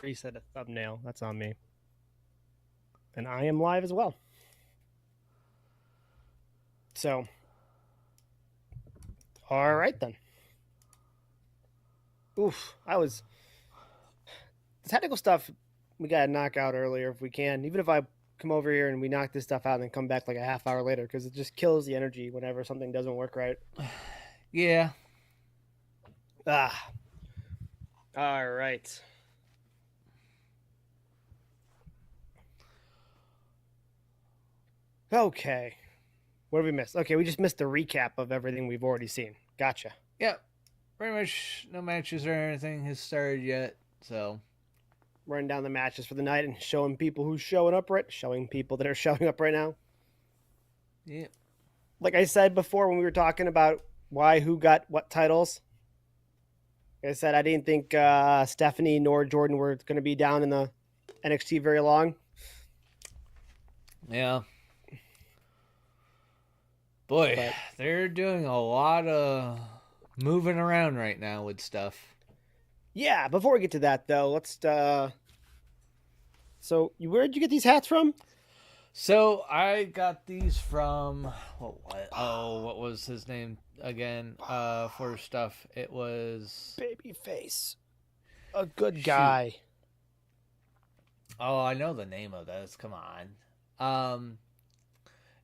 preset a thumbnail. That's on me. And I am live as well. So, all right then. Oof, the technical stuff we got to knock out earlier if we can. Even if I come over here and we knock this stuff out and then come back like a half hour later, because it just kills the energy whenever something doesn't work right. Yeah. All right. Okay. What have we missed? Okay, we just missed the recap of everything we've already seen. Gotcha. Yep. Pretty much no matches or anything has started yet, so Running down the matches for the night and showing people who's showing people that are showing up right now. yeah. Like I said before when we were talking about who got what titles, like I said I didn't think Stephanie nor Jordan were going to be down in the NXT very long. Yeah. Boy, But they're doing a lot of moving around right now with stuff. yeah, before we get to that though, let's so where'd you get these hats from? So I got these from what was his name again? For stuff. It was Babyface. A good guy. Oh, I know the name of this. Come on.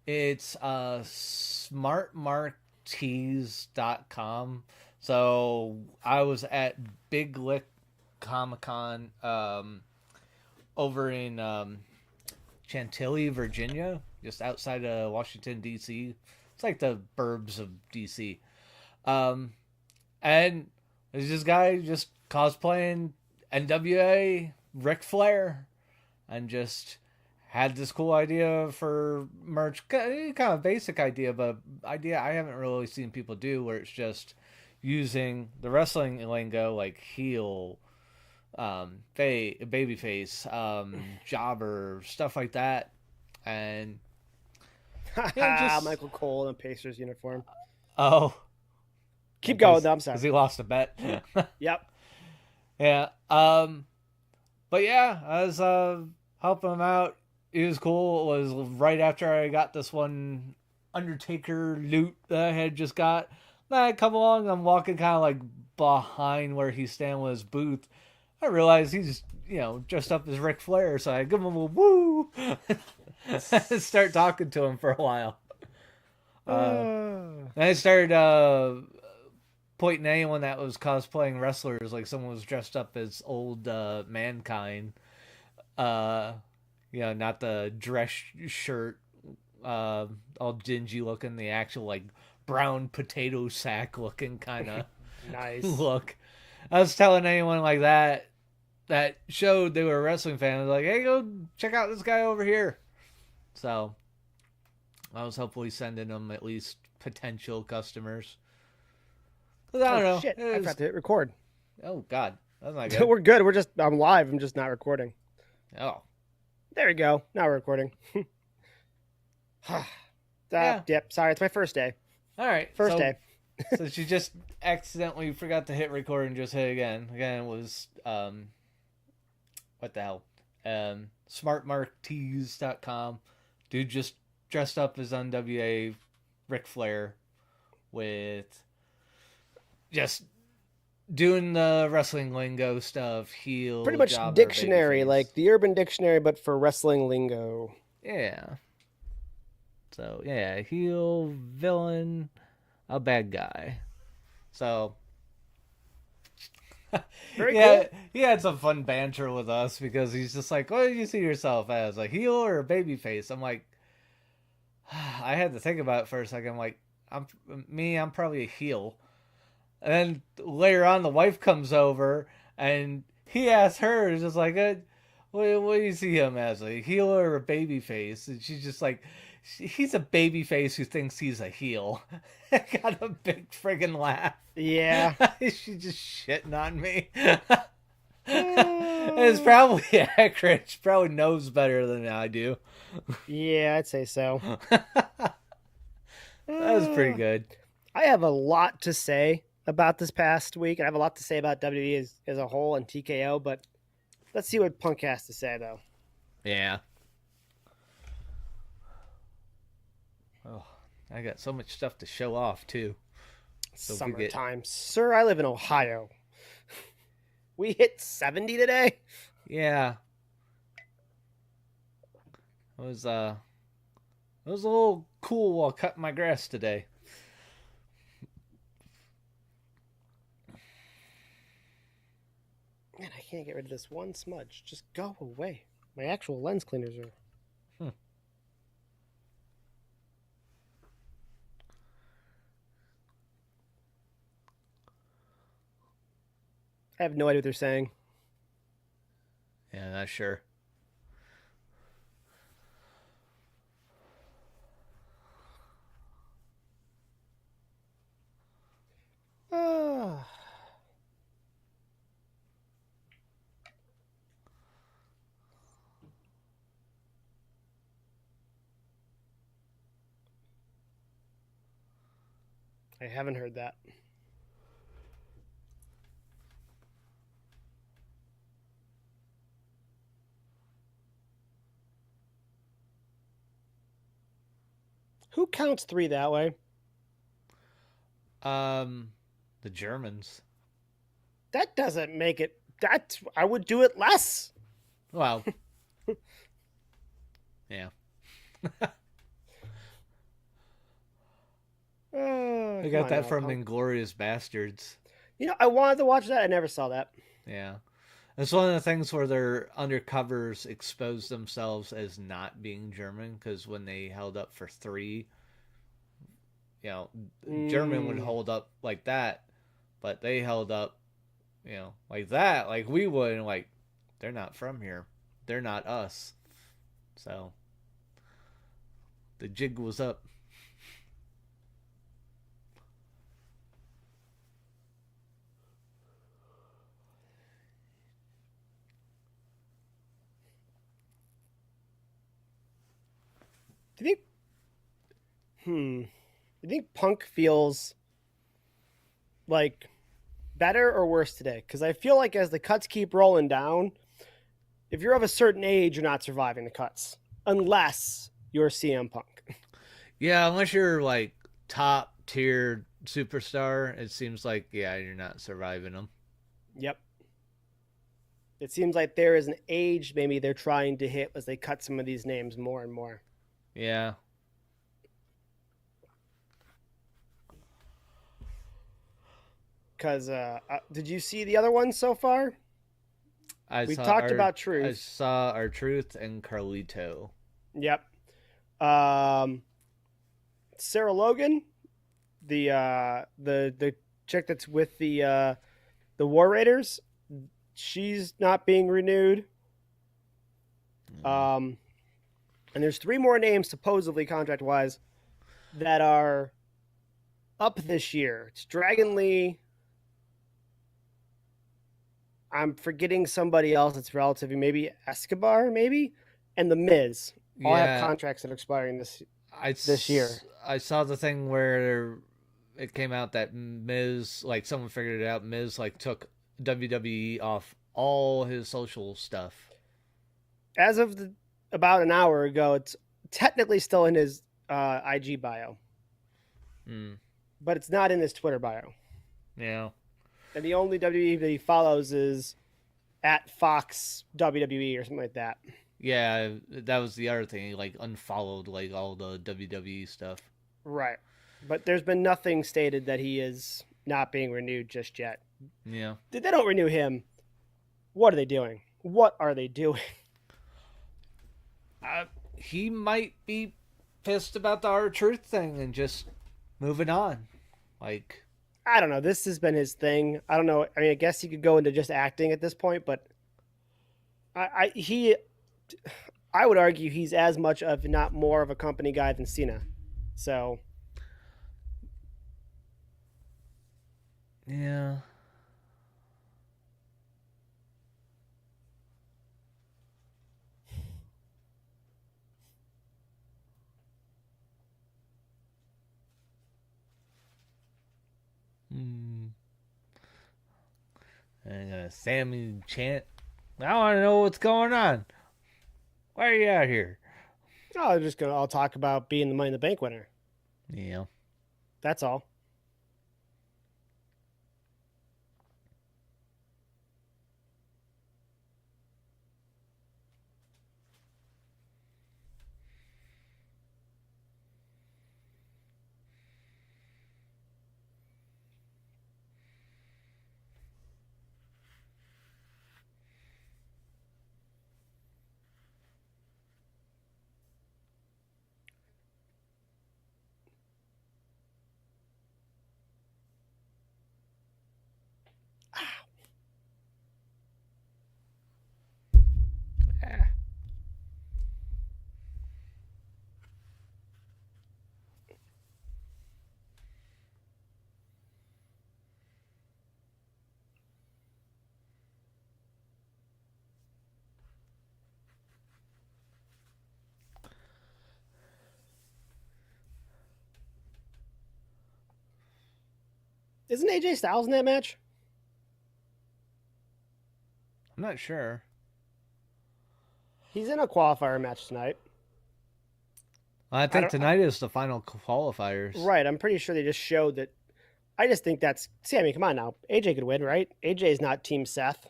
It's smartmarktees.com. So I was at Big Lick Comic Con over in Chantilly, Virginia, just outside of Washington, D.C. It's like the burbs of D.C. And there's this guy just cosplaying NWA Ric Flair and just had this cool idea for merch, kind of basic idea, but idea I haven't really seen people do, where it's just using the wrestling lingo like heel, babyface, jobber, stuff like that, and just... Michael Cole in a Pacers uniform. Oh, keep going. I'm sorry, because he lost a bet. Yep. Yeah. But yeah, I was helping him out. It was cool. It was right after I got this one Undertaker loot that I had just got. Then I come along, I'm walking kind of like behind where he's standing with his booth. I realize he's, dressed up as Ric Flair, so I give him a woo! Start talking to him for a while. And I started pointing at anyone that was cosplaying wrestlers, like someone was dressed up as old Mankind. Not the dress shirt, all dingy looking, the actual like brown potato sack looking kind of nice look. I was telling anyone like that showed they were a wrestling fan, I was like, hey, go check out this guy over here. So I was hopefully sending them at least potential customers. I don't know. Shit, I forgot to hit record. Oh God, that's not good. We're good. I'm live. I'm just not recording. Oh, there we go. Now we're recording. Yeah. Yep. Sorry, it's my first day. All right, first day. So she just accidentally forgot to hit record and just hit again. Again, it was what the hell? Smartmarktees.com. Dude just dressed up as NWA Ric Flair with just doing the wrestling lingo stuff, heel, pretty much jobber, dictionary, babyface. like the Urban Dictionary, but for wrestling lingo. Yeah. So yeah, heel, villain, a bad guy. So Very cool. He had some fun banter with us because he's just like, what do you see yourself as, a heel or a babyface? I'm like, I had to think about it for a second. I'm like, I'm probably a heel. And then later on, the wife comes over and he asks her, just like, what do you see him as, a heel or a babyface? And she's just like, he's a babyface who thinks he's a heel. I got a big friggin' laugh. Yeah. She's just shitting on me. It's probably accurate. She probably knows better than I do. Yeah, I'd say so. That was pretty good. I have a lot to say about this past week, and I have a lot to say about WWE as a whole and TKO, but Let's see what Punk has to say, though. Yeah. Oh, I got so much stuff to show off too. So if we get Summertime. Sir, I live in Ohio. We hit 70 today? yeah, it was a little cool while cutting my grass today. Man, I can't get rid of this one smudge. Just go away. My actual lens cleaners are. Hmm. I have no idea what they're saying. Yeah, not sure. Ah. I haven't heard that. Who counts three that way? Um, the Germans. That doesn't make it. That I would do it less. Well, yeah. I Come got on that now, from Punk. Inglorious Bastards. You know, I wanted to watch that. I never saw that. Yeah. It's one of the things where their undercovers expose themselves as not being German because when they held up for three, you know, German would hold up like that, but they held up, you know, like that, like we would, and like they're not from here, they're not us, so the jig was up. Do you think? Do you think Punk feels like better or worse today? Because I feel like as the cuts keep rolling down, if you're of a certain age, you're not surviving the cuts unless you're CM Punk. Yeah, unless you're like top tier superstar, it seems like yeah, you're not surviving them. Yep. It seems like there is an age maybe they're trying to hit as they cut some of these names more and more. Yeah. Because did you see the other ones so far? We talked about I Truth. saw R-Truth and Carlito. Yep. Sarah Logan, the chick that's with the War Raiders, she's not being renewed. And there's three more names supposedly contract wise that are up this year. It's Dragon Lee. I'm forgetting somebody else that's relatively maybe Escobar, maybe, and the Miz. All have contracts that are expiring this year. I saw the thing where it came out that Miz, like someone figured it out. Miz like took WWE off all his social stuff. As of about an hour ago, it's technically still in his IG bio, but it's not in his Twitter bio. Yeah. And the only WWE that he follows is at Fox WWE or something like that. Yeah, that was the other thing. He like unfollowed like all the WWE stuff. Right. But there's been nothing stated that he is not being renewed just yet. Yeah. If they don't renew him, what are they doing? What are they doing? He might be pissed about the R-Truth thing and just moving on. Like, I don't know. This has been his thing. I don't know. I mean, I guess he could go into just acting at this point, but I would argue he's as much of, not more of a company guy than Cena. So, yeah. And Sammy chant I want to know what's going on. Why are you out here? Oh, I'll talk about being the Money in the Bank winner. Yeah. That's all. Ah. Isn't AJ Styles in that match? I'm not sure. He's in a qualifier match tonight. I I think don't. tonight is the final qualifiers. Right. I'm pretty sure they just showed that. I just think that's Sammy. Come on now. AJ could win, right? AJ is not Team Seth.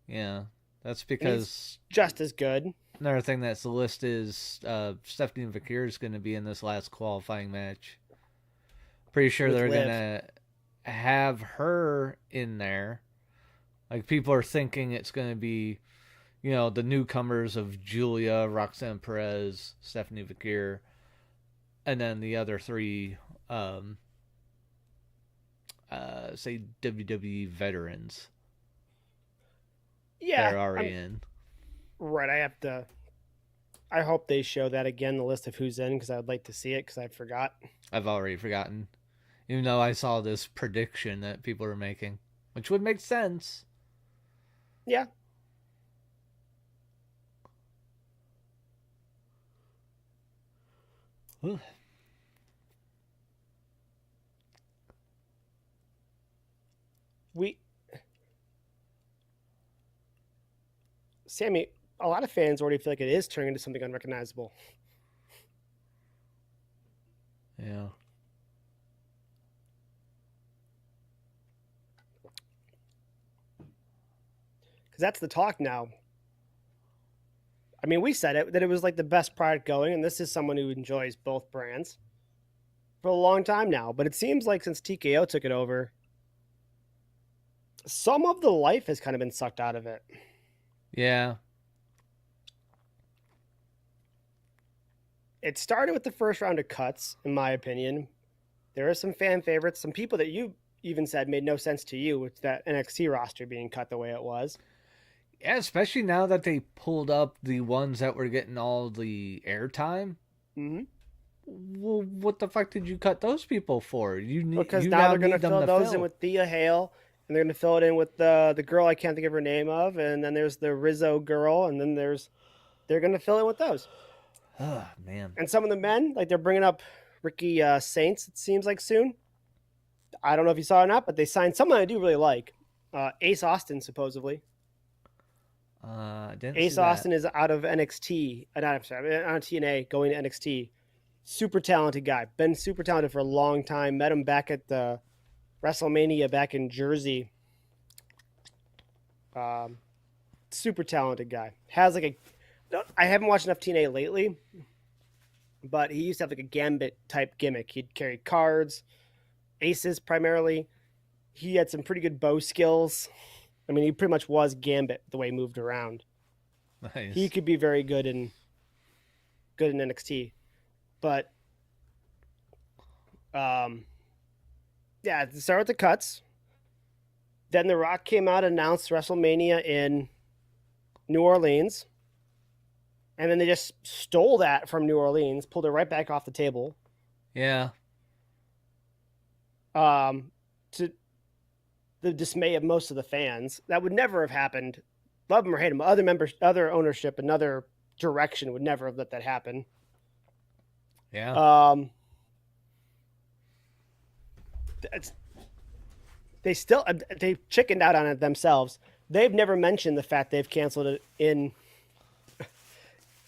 Yeah. That's And because just as good. another thing that's the list is Stephanie Vakir is going to be in this last qualifying match. Pretty sure With they're Liv. going to have her in there. Like, people are thinking it's going to be, the newcomers of Julia, Roxanne Perez, Stephanie Vakir, and then the other three, say, WWE veterans. Yeah. They're already in. Right. I hope they show that again, the list of who's in, because I would like to see it, because I forgot. I've already forgotten. Even though I saw this prediction that people are making, which would make sense. Yeah. Ooh. Sammy, a lot of fans already feel like it is turning into something unrecognizable. Yeah. Because that's the talk now. I mean, we said it that it was like the best product going, and this is someone who enjoys both brands for a long time now. But it seems like since TKO took it over, some of the life has kind of been sucked out of it. Yeah. It started with the first round of cuts, in my opinion. There are some fan favorites, some people that you even said made no sense to you with that NXT roster being cut the way it was. Yeah, especially now that they pulled up the ones that were getting all the airtime. Mm-hmm. Well, what the fuck did you cut those people for? Because you now they're going to need them fill to those in fill. with Thea Hale, and they're going to fill it in with the girl I can't think of her name of, and then there's the Rizzo girl, and then they're going to fill in with those. Oh, man. And some of the men, like they're bringing up Ricky Saints, it seems like soon. I don't know if you saw it or not, but they signed someone I do really like, Ace Austin supposedly. Didn't Ace see Austin that. is out of NXT, I'm sorry, on TNA, going to NXT. Super talented guy. Been super talented for a long time. Met him back at the WrestleMania back in Jersey. Super talented guy. Has like I haven't watched enough TNA lately, but he used to have like a Gambit type gimmick. He'd carry cards, aces primarily. He had some pretty good bow skills. I mean, he pretty much was Gambit the way he moved around. Nice. He could be very good in NXT, but yeah, to start with the cuts. Then The Rock came out and announced WrestleMania in New Orleans, and then they just stole that from New Orleans, pulled it right back off the table. Yeah. To the dismay of most of the fans, that would never have happened. Love him or hate him, other members, other ownership, another direction would never have let that happen. Yeah. They chickened out on it themselves. they've never mentioned the fact they've canceled it in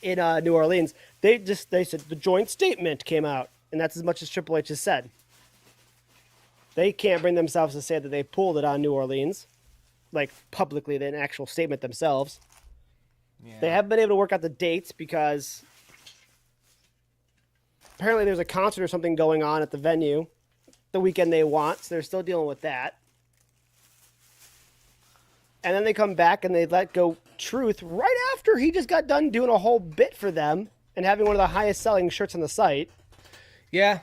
New Orleans. They said the joint statement came out, and that's as much as Triple H has said. They can't bring themselves to say that they pulled it on New Orleans, like publicly, an actual statement themselves. Yeah. They haven't been able to work out the dates because apparently there's a concert or something going on at the venue the weekend they want, so they're still dealing with that. And then they come back and they let go Truth right after he just got done doing a whole bit for them and having one of the highest selling shirts on the site. Yeah.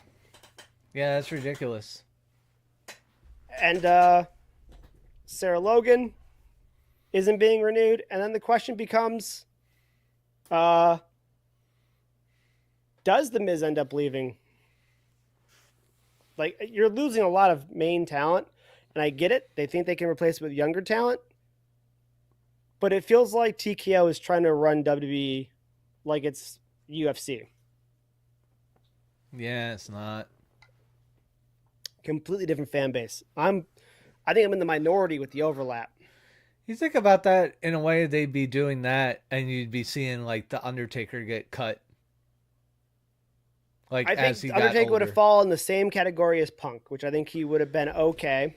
Yeah, that's ridiculous. And Sarah Logan isn't being renewed. And then the question becomes, does The Miz end up leaving? Like, you're losing a lot of main talent, and I get it. They think they can replace it with younger talent. But it feels like TKO is trying to run WWE like it's UFC. Yeah, it's not. Completely different fan base. I think I'm in the minority with the overlap. You think about that, in a way, they'd be doing that, and you'd be seeing like the Undertaker get cut. Like, I as he think got Undertaker would older. have fallen in the same category as Punk, which I think he would have been okay.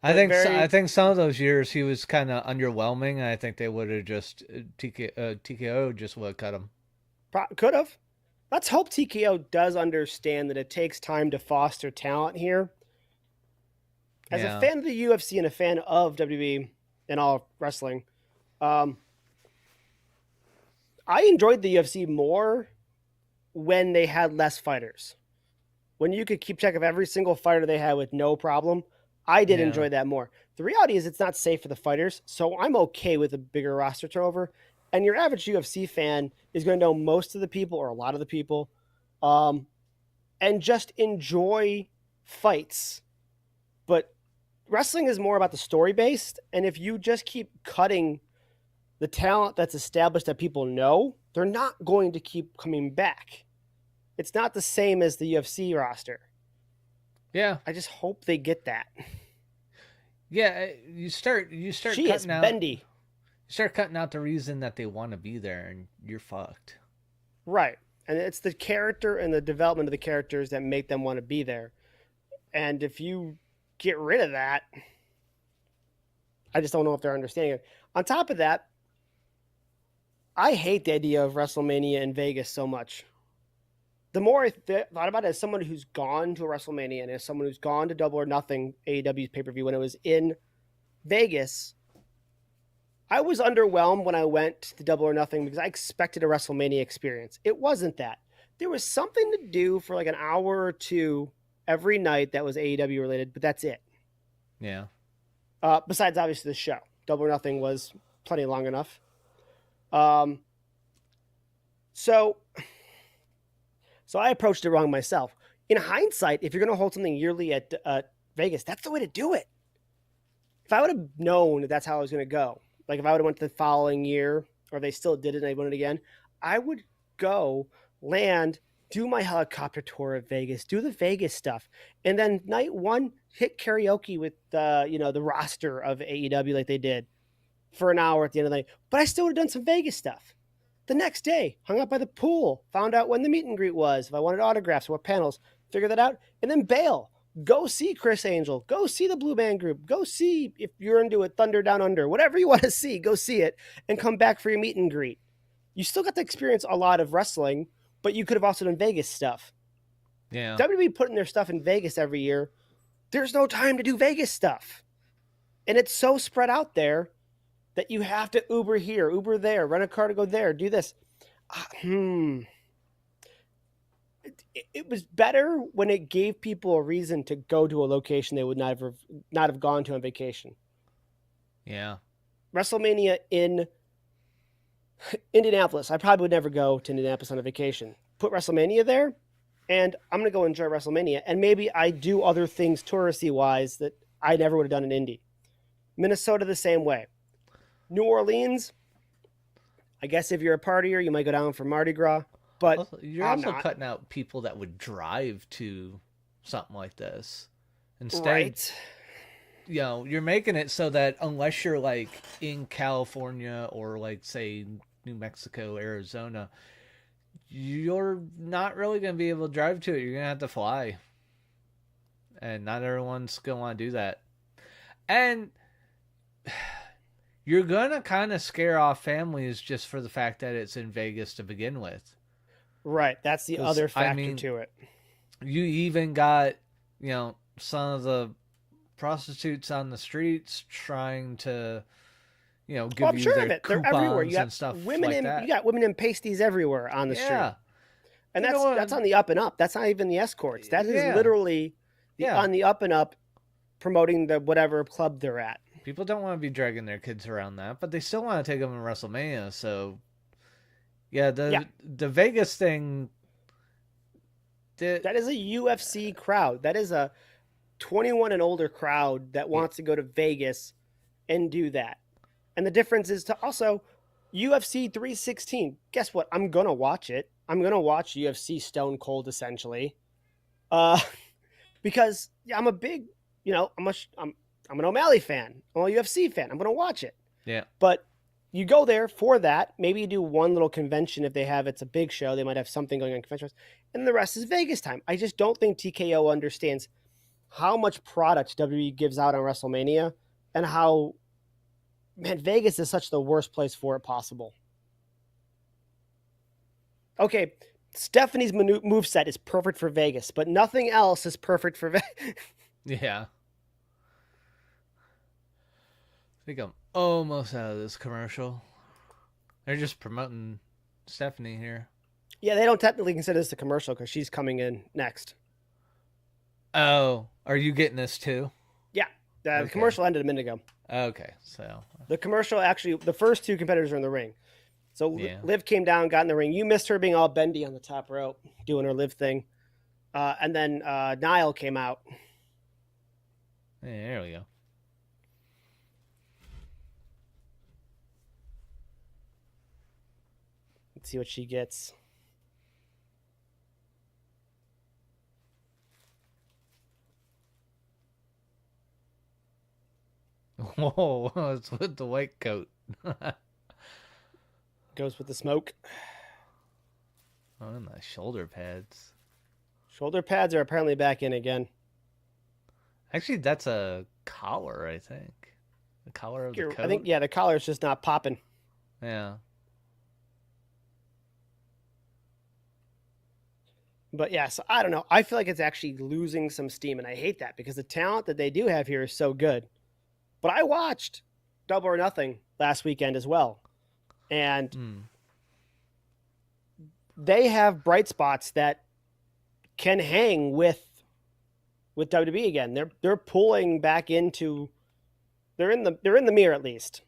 I think very- I think some of those years he was kind of underwhelming. And I think they would have just TKO just would have cut him. Could have. Let's hope TKO does understand that it takes time to foster talent here. As Yeah. a fan of the UFC and a fan of WWE and all wrestling, I enjoyed the UFC more when they had less fighters. When you could keep track of every single fighter they had with no problem, I did Yeah. enjoy that more. The reality is it's not safe for the fighters, so I'm okay with a bigger roster turnover. And your average UFC fan is going to know most of the people or a lot of the people, and just enjoy fights. But wrestling is more about the story based, and if you just keep cutting the talent that's established that people know, they're not going to keep coming back. It's not the same as the UFC roster. Yeah, I just hope they get that. yeah. You start She is cutting out. bendy. Start cutting out the reason that they want to be there, and you're fucked. Right. And it's the character and the development of the characters that make them want to be there. And if you get rid of that, I just don't know if they're understanding it. On top of that, I hate the idea of WrestleMania in Vegas so much. The more I thought about it as someone who's gone to a WrestleMania and as someone who's gone to Double or Nothing, AEW's pay-per-view, when it was in Vegas, I was underwhelmed when I went to Double or Nothing because I expected a WrestleMania experience. It wasn't that. There was something to do for like an hour or two every night that was AEW related, but that's it. Yeah. Besides, obviously, the show. Double or Nothing was plenty long enough. So I approached it wrong myself. In hindsight, if you're going to hold something yearly at Vegas, that's the way to do it. If I would have known that that's how I was going to go, like if I would have went the following year, or they still did it and they won it again, I would go, land, do my helicopter tour of Vegas, do the Vegas stuff, and then night one hit karaoke with the roster of AEW like they did for an hour at the end of the night. But I still would have done some Vegas stuff. The next day, hung out by the pool, found out when the meet and greet was, if I wanted autographs or what panels, figure that out, and then bail. Go see Chris Angel. Go see the Blue Band Group. Go see, if you're into it, Thunder Down Under. Whatever you want to see, go see it and come back for your meet and greet. You still got to experience a lot of wrestling, but you could have also done Vegas stuff. Yeah. WWE putting their stuff in Vegas every year. There's no time to do Vegas stuff. And it's so spread out there that you have to Uber here, Uber there, rent a car to go there, do this. It was better when it gave people a reason to go to a location they would not have gone to on vacation. Yeah. WrestleMania in Indianapolis. I probably would never go to Indianapolis on a vacation. Put WrestleMania there, and I'm going to go enjoy WrestleMania. And maybe I do other things touristy-wise that I never would have done in Indy. Minnesota the same way. New Orleans, I guess if you're a partier, you might go down for Mardi Gras. But Also, you're I'm also not. cutting out people that would drive to something like this. Instead, Right. you're making it so that unless you're like in California or like say New Mexico, Arizona, you're not really going to be able to drive to it. You're going to have to fly. And not everyone's going to want to do that. And you're going to kind of scare off families just for the fact that it's in Vegas to begin with. Right. That's the other factor to it. You even got, some of the prostitutes on the streets trying to, give you their coupons. They're everywhere. You got and stuff women like that. You got women in pasties everywhere on the street. And that's on the up and up. That's not even the escorts. That is literally on the up and up, promoting the whatever club they're at. People don't want to be dragging their kids around that, but they still want to take them to WrestleMania. So, the Vegas thing. That is a UFC crowd. That is a 21 and older crowd that wants to go to Vegas and do that. And the difference is to also UFC 316. Guess what? I'm going to watch it. I'm going to watch UFC Stone Cold essentially. Because I'm a big, I'm an O'Malley fan. I'm a UFC fan. I'm going to watch it. Yeah. But you go there for that. Maybe you do one little convention if it's a big show. They might have something going on convention. And the rest is Vegas time. I just don't think TKO understands how much product WWE gives out on WrestleMania and how, Vegas is such the worst place for it possible. Okay, Stephanie's moveset is perfect for Vegas, but nothing else is perfect for Vegas. Yeah. I think I'm almost out of this commercial. They're just promoting Stephanie here. Yeah, they don't technically consider this a commercial because she's coming in next. Oh, are you getting this too? Yeah, the commercial ended a minute ago. Okay, so the commercial actually, the first two competitors are in the ring. So Liv came down, got in the ring. You missed her being all bendy on the top rope, doing her Liv thing. And then Niall came out. Yeah, there we go. Let's see what she gets. Whoa, it's with the white coat. Goes with the smoke. Oh, and the shoulder pads. Shoulder pads are apparently back in again. Actually, that's a collar, I think. The collar of the coat? I think, the collar's just not popping. Yeah. But so I don't know. I feel like it's actually losing some steam, and I hate that because the talent that they do have here is so good. But I watched Double or Nothing last weekend as well. And they have bright spots that can hang with WWE again. They're pulling back into they're in the mirror at least.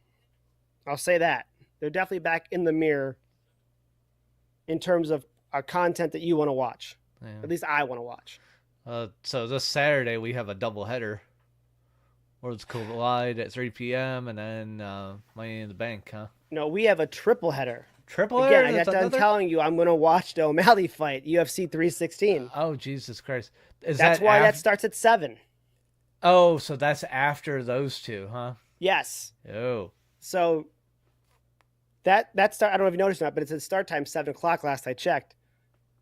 I'll say that. They're definitely back in the mirror in terms of content that you want to watch. Yeah. At least I want to watch. So this Saturday we have a double header. Worlds Collide at 3 p.m. and then Money in the Bank, huh? No, we have a triple header. Triple header? Again, I got done telling you I'm going to watch the O'Malley fight, UFC 316. Oh, Jesus Christ. That's why that starts at 7. Oh, so that's after those two, huh? Yes. Oh. So that start, I don't know if you noticed or not, but it said start time 7 o'clock last I checked.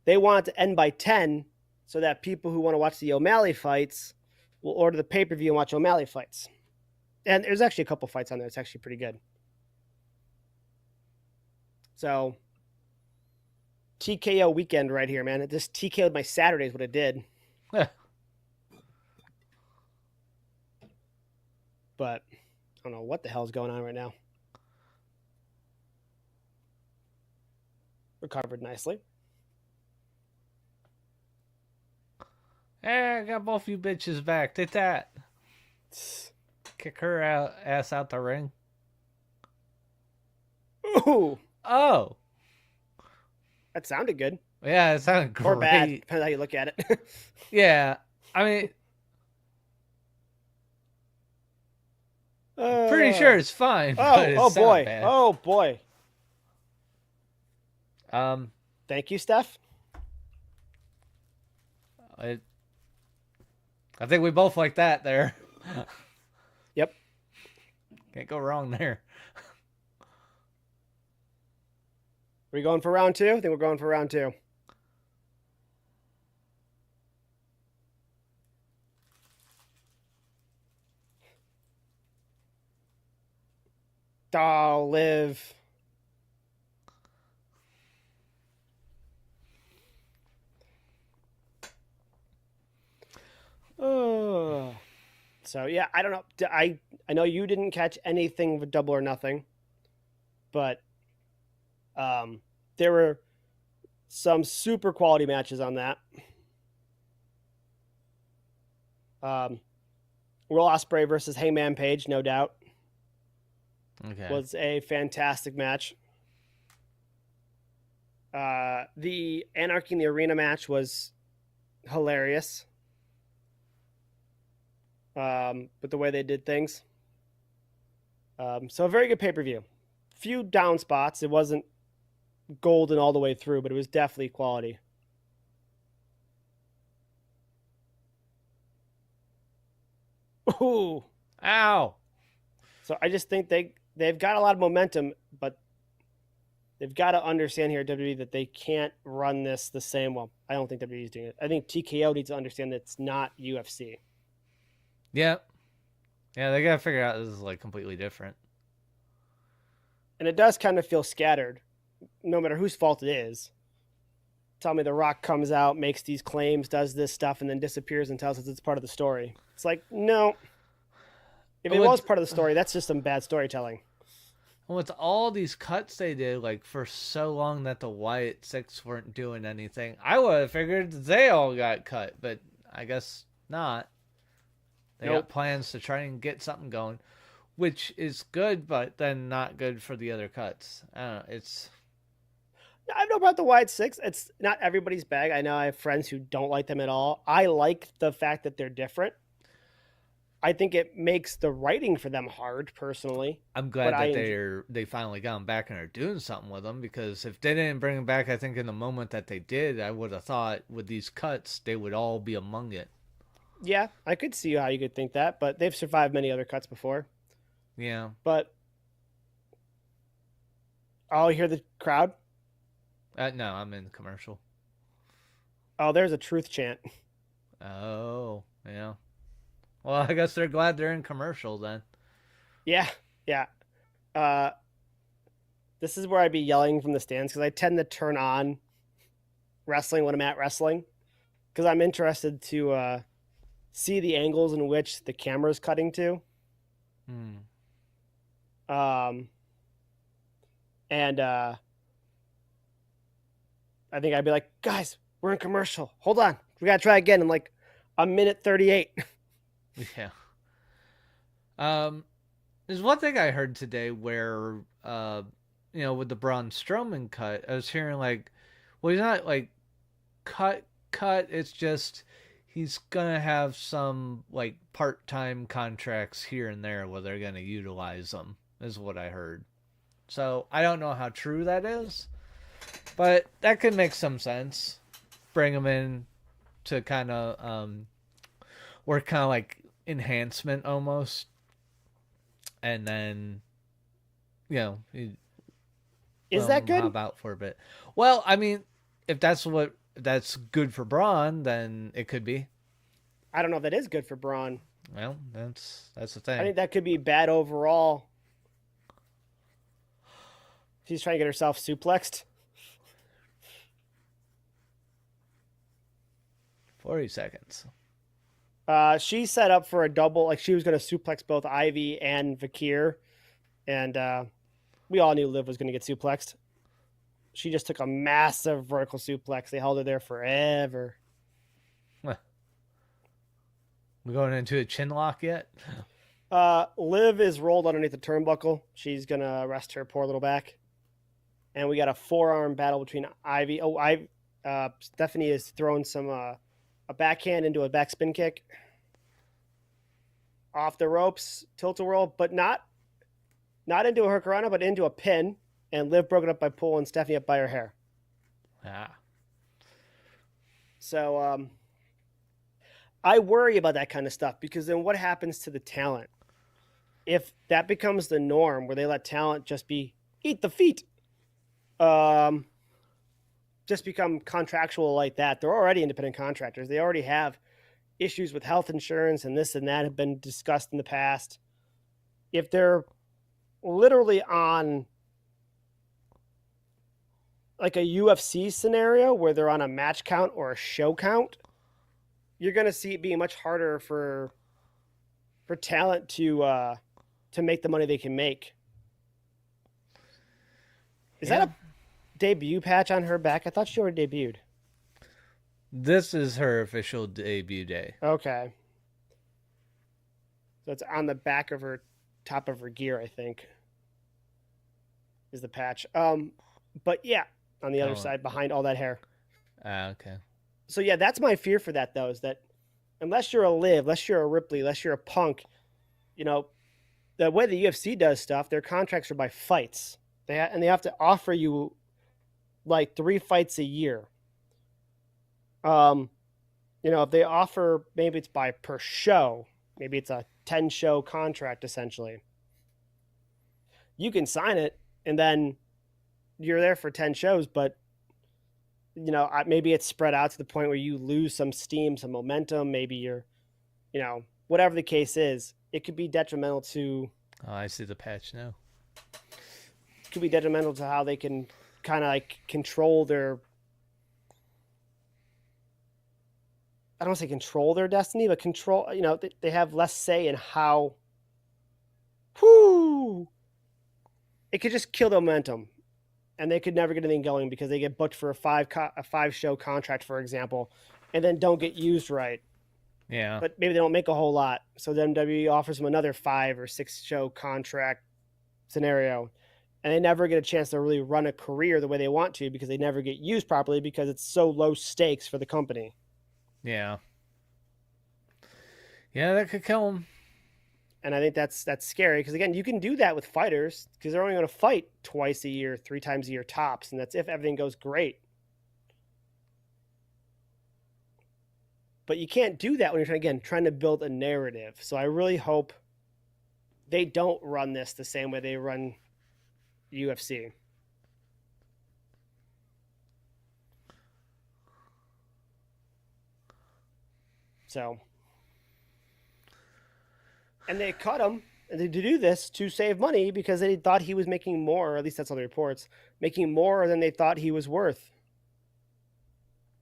They want it to end by 10 so that people who want to watch the O'Malley fights will order the pay-per-view and watch O'Malley fights. And there's actually a couple fights on there. It's actually pretty good. So TKO weekend right here, man. It just TKO'd my Saturdays what it did. But I don't know what the hell is going on right now. Recovered nicely. Hey, I got both you bitches back. Did that. Kick her ass out the ring. Ooh. Oh. That sounded good. Yeah, it sounded great. Or bad, depends how you look at it. Yeah. I mean, pretty sure it's fine. Oh boy. Bad. Oh boy. Thank you, Steph. I think we both like that there. Can't go wrong there. Are we going for round two? I think we're going for round two. Oh, Liv. Oh. So yeah, I don't know. I know you didn't catch anything with Double or Nothing, but there were some super quality matches on that. Will Ospreay versus Hangman Page, no doubt, Okay. was a fantastic match. The Anarchy in the Arena match was hilarious. With the way they did things. So a very good pay-per-view. Few down spots. It wasn't golden all the way through, but it was definitely quality. Ooh. Ow. So I just think they've got a lot of momentum, but they've got to understand here at WWE that they can't run this the same. Well, I don't think WWE's doing it. I think TKO needs to understand that it's not UFC. Yeah. Yeah, they gotta figure out this is like completely different. And it does kind of feel scattered, no matter whose fault it is. Tell me The Rock comes out, makes these claims, does this stuff, and then disappears and tells us it's part of the story. It's like, no. If it was part of the story, that's just some bad storytelling. With all these cuts they did, like for so long that the Wyatt Six weren't doing anything, I would have figured they all got cut, but I guess not. They got plans to try and get something going, which is good, but then not good for the other cuts. I don't know. It's. I have no problem with the Wyatt Six. It's not everybody's bag. I know I have friends who don't like them at all. I like the fact that they're different. I think it makes the writing for them hard, personally. I'm glad that they finally got them back and are doing something with them, because if they didn't bring them back, I think in the moment that they did, I would have thought with these cuts they would all be among it. Yeah, I could see how you could think that, but they've survived many other cuts before. Yeah. But I'll hear the crowd. No, I'm in the commercial. Oh, there's a truth chant. Oh, yeah. Well, I guess they're glad they're in commercial then. Yeah, yeah. This is where I'd be yelling from the stands, because I tend to turn on wrestling when I'm at wrestling, because I'm interested to see the angles in which the camera's cutting to. And I think I'd be like, guys, we're in commercial. Hold on. We got to try again in like a minute 38. Yeah. There's one thing I heard today where, with the Braun Strowman cut, I was hearing like, well, he's not like cut. It's just he's gonna have some like part-time contracts here and there where they're gonna utilize them, is what I heard. So I don't know how true that is, but that could make some sense. Bring them in to kind of work kind of like enhancement almost, and then is that good? About for a bit. Well, I mean, if that's good for Braun, then it could be. I don't know if that is good for Braun. Well, that's the thing. I think that could be bad overall. She's trying to get herself suplexed. 40 seconds. She set up for a double, like she was going to suplex both Ivy and Vakir, and we all knew Liv was going to get suplexed. She just took a massive vertical suplex. They held her there forever. We're going into a chin lock yet? Liv is rolled underneath the turnbuckle. She's going to rest her poor little back. And we got a forearm battle between Ivy. Stephanie is throwing some a backhand into a backspin kick off the ropes, tilt-a-whirl, but not into a hurricanrana, but into a pin. And Liv broke it up by pulling Stephanie up by her hair. Ah. So I worry about that kind of stuff, because then what happens to the talent? if that becomes the norm where they let talent just be eat the feet, um, just become contractual like that, they're already independent contractors. They already have issues with health insurance and this and that have been discussed in the past. If they're literally on like a UFC scenario where they're on a match count or a show count, you're going to see it being much harder for talent to make the money they can make. Is Yeah. that a debut patch on her back? I thought she already debuted. This is her official debut day. Okay. So it's on the back of her top of her gear, I think. Is the patch. But yeah, on the other side behind all that hair. Okay. So yeah, that's my fear for that though, is that unless you're a Liv, unless you're a Ripley, unless you're a Punk, you know, the way the UFC does stuff, their contracts are by fights. And they have to offer you like 3 fights a year. If they offer, maybe it's by per show, maybe it's a 10 show contract essentially. You can sign it and then you're there for 10 shows, but maybe it's spread out to the point where you lose some steam, some momentum. Maybe you're, whatever the case is, it could be detrimental to. Oh, I see the patch now. Could be detrimental to how they can kind of like control their. I don't want to say control their destiny, but control. They have less say in how. Whoo! It could just kill the momentum, and they could never get anything going because they get booked for a 5 show contract, for example, and then don't get used right. Yeah. But maybe they don't make a whole lot. So the WWE offers them another 5 or 6 show contract scenario. And they never get a chance to really run a career the way they want to because they never get used properly because it's so low stakes for the company. Yeah. Yeah, that could kill them. And I think that's scary because, again, you can do that with fighters because they're only going to fight twice a year, 3 times a year tops. And that's if everything goes great. But you can't do that when you're trying to build a narrative. So I really hope they don't run this the same way they run UFC. So, and they cut him to do this to save money because they thought he was making more, or at least that's all the reports, making more than they thought he was worth.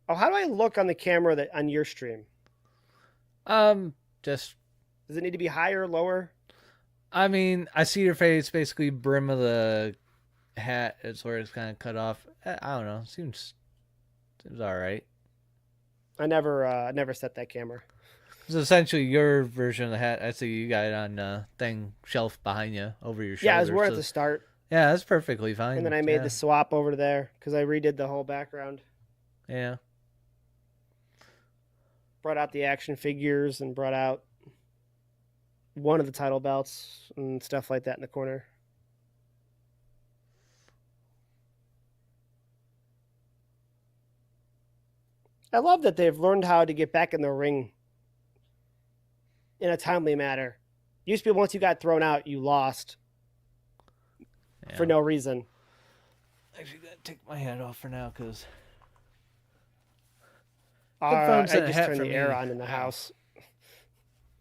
Oh, how do I look on the camera on your stream? Just. Does it need to be higher, lower? I mean, I see your face. Basically, brim of the hat is where it's kind of cut off. I don't know. Seems all right. I never set that camera. It's essentially your version of the hat. I see you got it on thing shelf behind you over your shoulder. Yeah, I was wearing it at the start. Yeah, that's perfectly fine. And then I made the swap over to there because I redid the whole background. Yeah. Brought out the action figures and brought out one of the title belts and stuff like that in the corner. I love that they've learned how to get back in the ring in a timely manner. Used to be once you got thrown out, you lost for no reason. Actually, gotta take my hat off for now because I just turned the air on in the house.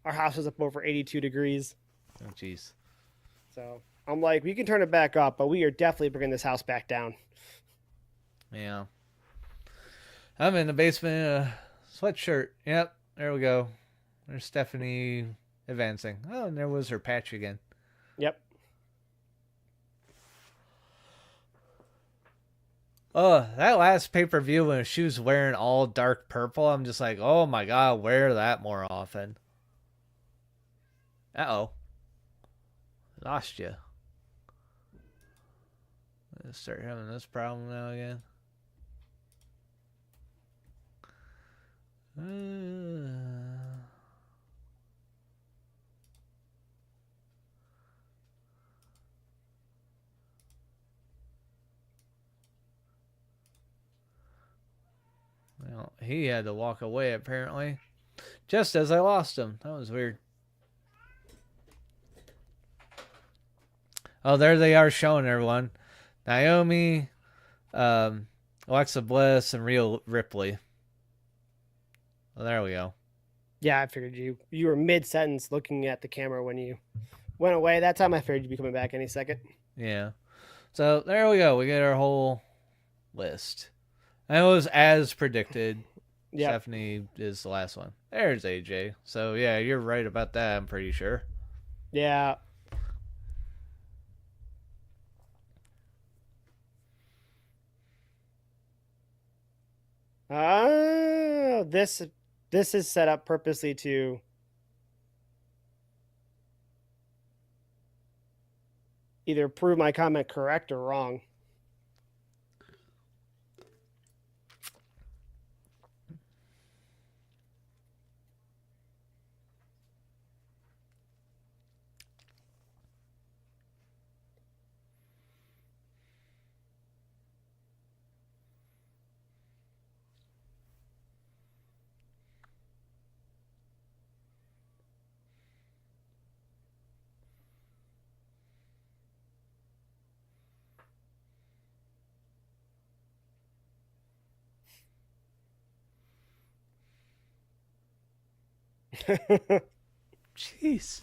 Our house is up over 82 degrees. Oh, jeez. So I'm like, we can turn it back up, but we are definitely bringing this house back down. Yeah. I'm in the basement in a sweatshirt. Yep, there we go. There's Stephanie advancing. Oh, and there was her patch again. Yep. Oh, that last pay-per-view when she was wearing all dark purple, I'm just like, oh my god, wear that more often. Uh-oh. Lost you. Let's start having this problem now again. Well, he had to walk away apparently. Just as I lost him. That was weird. Oh, there they are showing everyone. Naomi, um, Alexa Bliss, and Rhea Ripley. Well, there we go. Yeah, I figured you were mid sentence looking at the camera when you went away. That time I figured you'd be coming back any second. Yeah. So there we go. We get our whole list. And it was as predicted. Yeah. Stephanie is the last one. There's AJ. So yeah, you're right about that, I'm pretty sure. Yeah. This is set up purposely to either prove my comment correct or wrong. Jeez.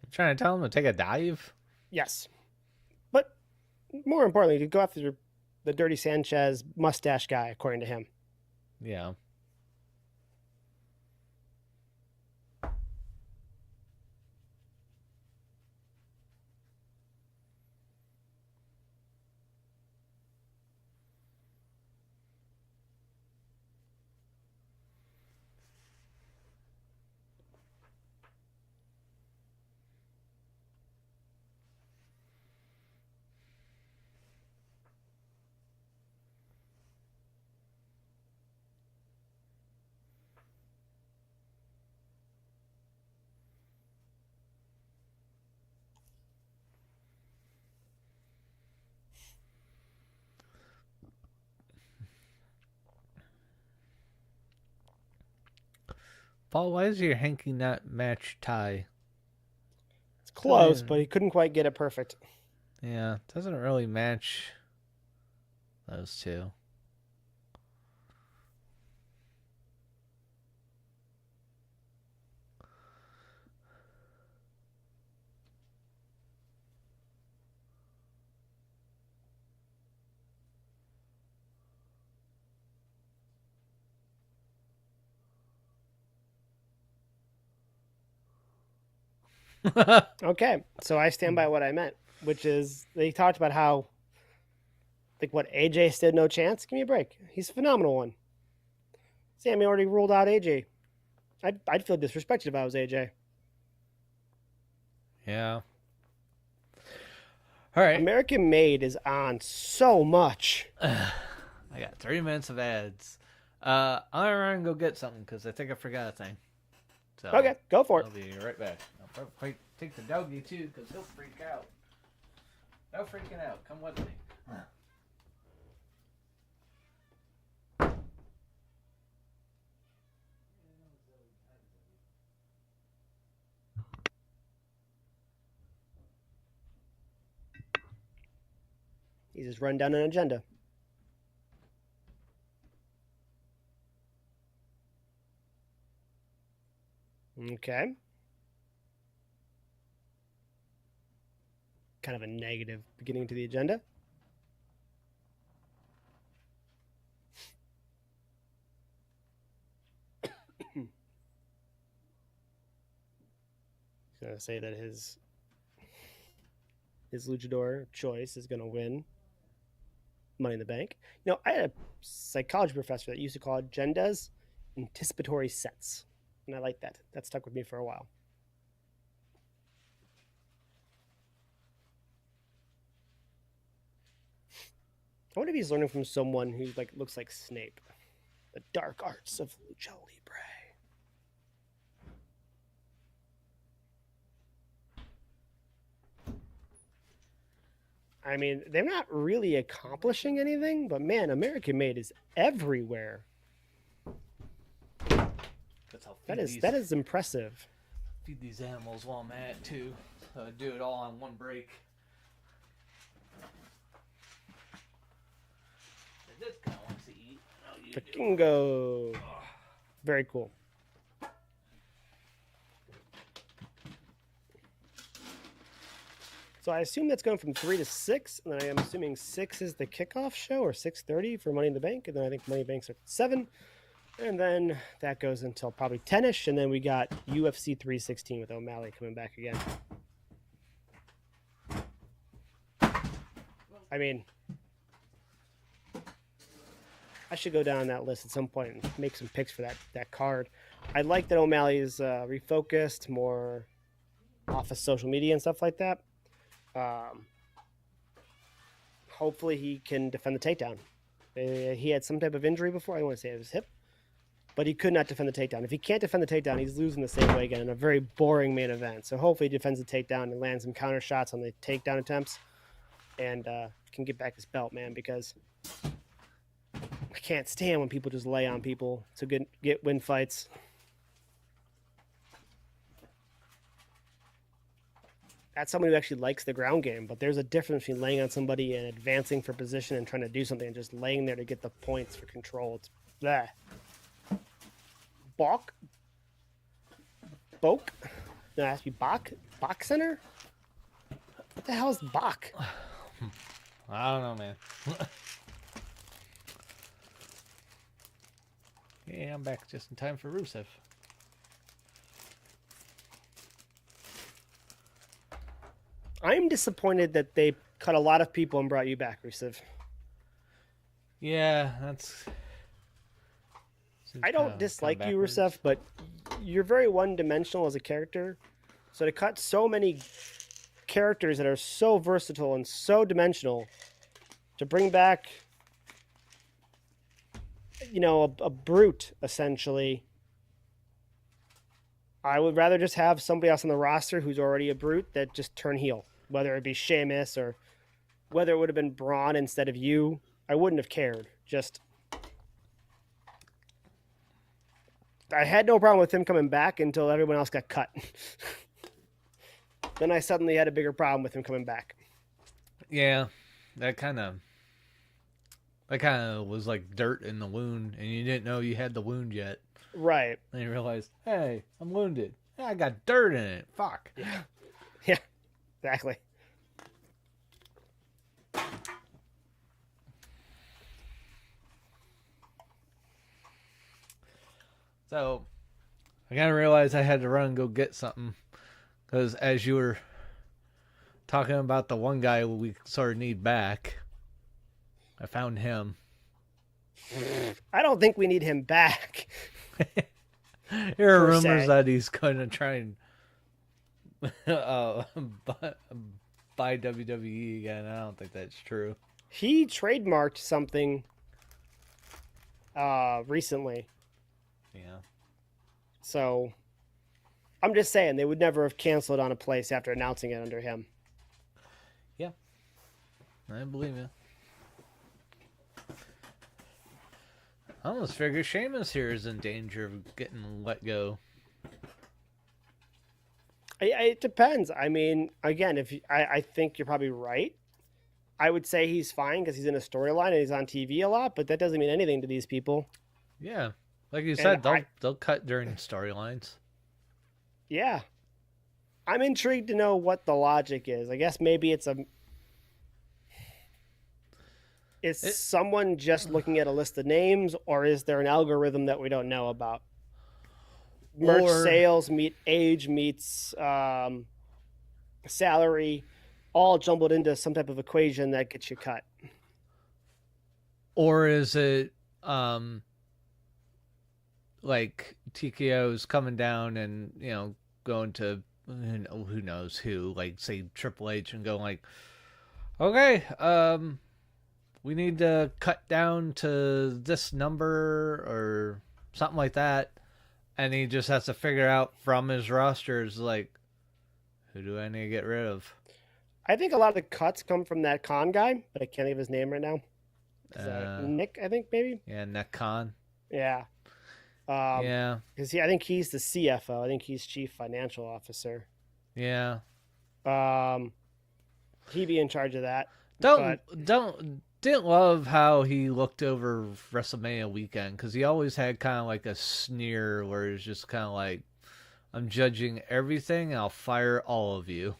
I'm trying to tell him to take a dive. Yes. But more importantly, to go after the Dirty Sanchez mustache guy, according to him. Yeah. Paul, why is your hanky not match tie? It's close, but he couldn't quite get it perfect. Yeah, it doesn't really match those two. Okay, so I stand by what I meant, which is they talked about how, like, what AJ stood no chance. Give me a break. He's a phenomenal one. Sammy already ruled out AJ. I'd feel disrespected if I was AJ. Yeah. All right. American Made is on so much. I got 3 minutes of ads. I'm gonna run and go get something because I think I forgot a thing. So Okay, go for it. I'll be right back. I'll probably take the doggy too because he'll freak out. No freaking out. Come with me. He just run down an agenda. Okay. Kind of a negative beginning to the agenda. going to say that his luchador choice is going to win Money in the Bank. I had a psychology professor that used to call it agendas anticipatory sets, and I like that. That stuck with me for a while. I wonder if he's learning from someone who looks like Snape. The dark arts of lucha libre. I mean, they're not really accomplishing anything, but man, American Made is everywhere. That is impressive. Feed these animals while I'm at it too. So I do it all on one break. This kind of wants to eat. Vikingo. Very cool. So I assume that's going from 3 to 6, and then I am assuming 6 is the kickoff show, or 6:30 for Money in the Bank, and then I think Money in the Bank starts at 7, and then that goes until probably 10ish, and then we got UFC 316 with O'Malley coming back again. I mean, I should go down that list at some point and make some picks for that card. I like that O'Malley is refocused, more off of social media and stuff like that. Hopefully he can defend the takedown. He had some type of injury before. I don't want to say it was hip, but he could not defend the takedown. If he can't defend the takedown, he's losing the same way again in a very boring main event. So hopefully he defends the takedown and lands some counter shots on the takedown attempts, and can get back his belt, man, because I can't stand when people just lay on people to win fights. That's someone who actually likes the ground game, but there's a difference between laying on somebody and advancing for position and trying to do something and just laying there to get the points for control. It's bleh. Bok? No, it has to be Bach? Bach Center? What the hell is Bach? I don't know, man. Yeah, I'm back just in time for Rusev. I'm disappointed that they cut a lot of people and brought you back, Rusev. Yeah, that's... I don't dislike you, Rusev, but you're very one-dimensional as a character. So to cut so many characters that are so versatile and so dimensional, to bring back, a brute, essentially, I would rather just have somebody else on the roster who's already a brute that just turn heel. Whether it be Sheamus or whether it would have been Braun instead of you, I wouldn't have cared. I had no problem with him coming back until everyone else got cut. Then I suddenly had a bigger problem with him coming back. Yeah, that kind of was like dirt in the wound, and you didn't know you had the wound yet. Right. And you realized, hey, I'm wounded. I got dirt in it. Fuck. Yeah, exactly. So, I kind of realized I had to run and go get something. Because as you were talking about the one guy we sort of need back, I found him. I don't think we need him back. There are rumors that he's going to try and buy WWE again. I don't think that's true. He trademarked something recently. Yeah. So I'm just saying they would never have canceled on a place after announcing it under him. Yeah. I believe you. I almost figure Sheamus here is in danger of getting let go. It depends. I mean, again, I think you're probably right. I would say he's fine because he's in a storyline and he's on TV a lot, but that doesn't mean anything to these people. Yeah. Like you said, they'll cut during storylines. Yeah. I'm intrigued to know what the logic is. I guess maybe it's someone just looking at a list of names, or is there an algorithm that we don't know about? merch Or sales meet age meets salary, all jumbled into some type of equation that gets you cut. or is it like TKO's coming down and going to who knows who, like say Triple H, and going like, okay, we need to cut down to this number or something like that, and he just has to figure out from his rosters like, who do I need to get rid of? I think a lot of the cuts come from that con guy, but I can't think of his name right now. Nick, I think maybe. Yeah, Nick Khan. Yeah. Yeah. Because I think he's the CFO. I think he's Chief Financial Officer. Yeah. He'd be in charge of that. Didn't love how he looked over WrestleMania weekend, because he always had kind of like a sneer where he's just kind of like, I'm judging everything and I'll fire all of you.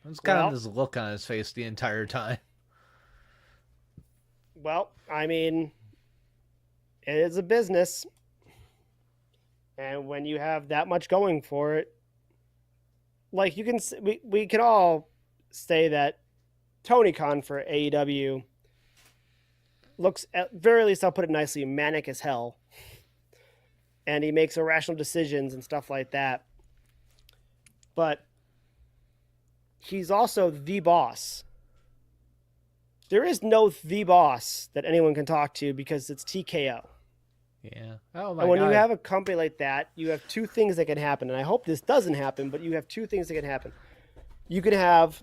It was kind of this look on his face the entire time. Well, I mean, it is a business. And when you have that much going for it, like we can all say that Tony Khan for AEW looks, at very least I'll put it nicely, manic as hell. And he makes irrational decisions and stuff like that. But he's also the boss. There is no the boss that anyone can talk to because it's TKO. Yeah. Oh my God. And when you have a company like that, you have two things that can happen. And I hope this doesn't happen, but you have two things that can happen. You can have,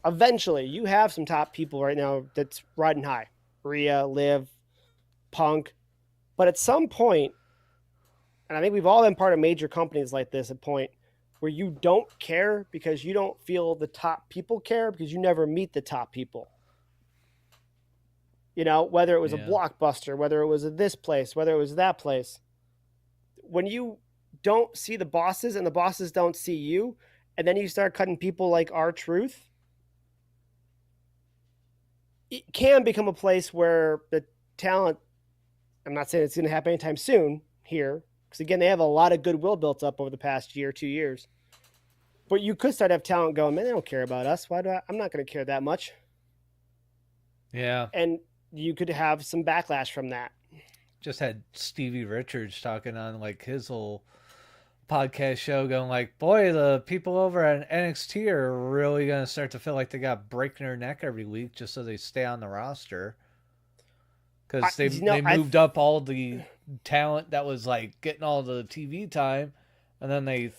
eventually, you have some top people right now that's riding high. Rhea, Liv, Punk. But at some point, and I think we've all been part of major companies like this, at a point where you don't care because you don't feel the top people care because you never meet the top people. You know, whether it was a Blockbuster, whether it was this place, whether it was that place. When you don't see the bosses and the bosses don't see you, and then you start cutting people like R-Truth, it can become a place where the talent, I'm not saying it's going to happen anytime soon here, because again, they have a lot of goodwill built up over the past year, 2 years. But you could start to have talent going, man, they don't care about us. I'm not going to care that much. Yeah. And you could have some backlash from that. Just had Stevie Richards talking on like his whole podcast show, going like, boy, the people over at NXT are really going to start to feel like they got breaking their neck every week just so they stay on the roster. Because they moved up all the talent that was like getting all the TV time, and then they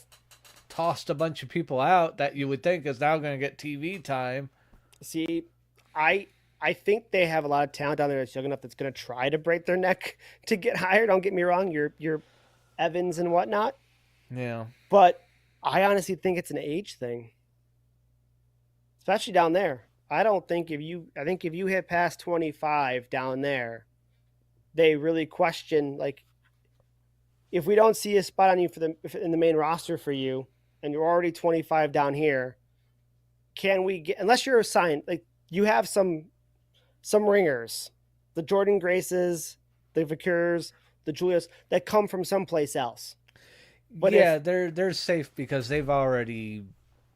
tossed a bunch of people out that you would think is now going to get TV time. See, I think they have a lot of talent down there that's young enough that's going to try to break their neck to get hired. Don't get me wrong, you're Evans and whatnot. Yeah. But I honestly think it's an age thing, especially down there. I think if you hit past 25 down there, they really question, like, if we don't see a spot on you in the main roster for you, and you're already 25 down here, can we get, unless you're assigned, like you have some ringers, the Jordan Graces, the Vicurs, the Julius, that come from someplace else. But yeah, they're safe because they've already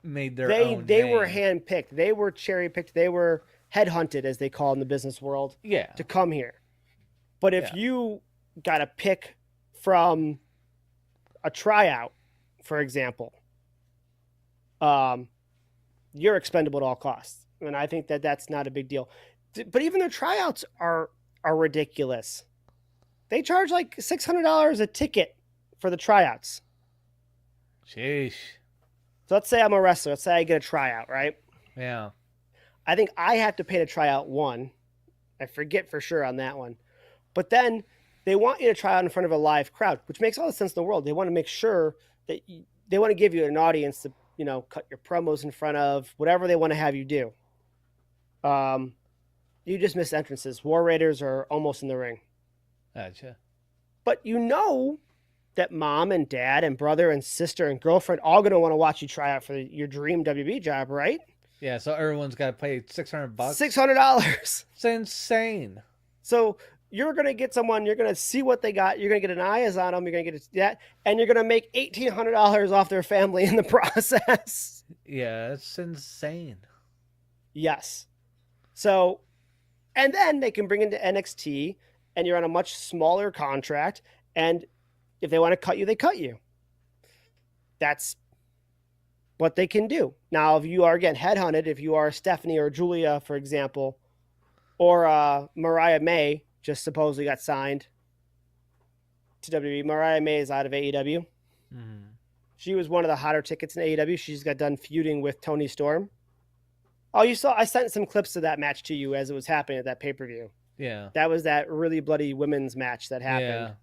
made their own They name. were handpicked. They were cherry-picked. They were headhunted, as they call in the business world, to come here. But if you got to pick from a tryout, for example, you're expendable at all costs. And I think that that's not a big deal. But even their tryouts are ridiculous. They charge like $600 a ticket for the tryouts. Sheesh. So let's say I'm a wrestler. Let's say I get a tryout, right? Yeah. I think I have to pay to try out one. I forget for sure on that one. But then they want you to try out in front of a live crowd, which makes all the sense in the world. They want to make sure that they want to give you an audience to, cut your promos in front of, whatever they want to have you do. You just missed entrances. War Raiders are almost in the ring. Gotcha. But that mom and dad and brother and sister and girlfriend all going to want to watch you try out for your dream WB job, right? Yeah, so everyone's got to pay $600. $600. It's insane. So you're going to get someone, you're going to see what they got, you're going to get an eyes on them, you're going to get that, and you're going to make $1,800 off their family in the process. Yeah, it's insane. Yes. So, and then they can bring into NXT, and you're on a much smaller contract, and if they want to cut you, they cut you. That's what they can do. Now, if you are, again, headhunted, if you are Stephanie or Julia, for example, or Mariah May just supposedly got signed to WWE. Mariah May is out of AEW. Mm. She was one of the hotter tickets in AEW. She just got done feuding with Toni Storm. Oh, you saw? I sent some clips of that match to you as it was happening at that pay-per-view. Yeah. That was that really bloody women's match that happened.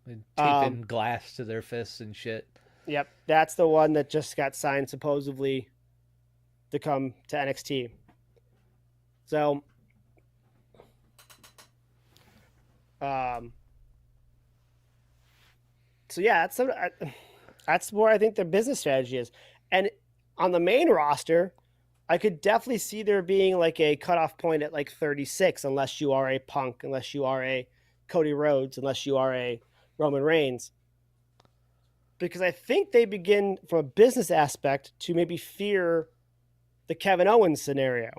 Yeah. Taping glass to their fists and shit. Yep. That's the one that just got signed supposedly to come to NXT. So, yeah, that's where I think their business strategy is. And on the main roster, I could definitely see there being like a cutoff point at like 36, unless you are a Punk, unless you are a Cody Rhodes, unless you are a Roman Reigns. Because I think they begin from a business aspect to maybe fear the Kevin Owens scenario.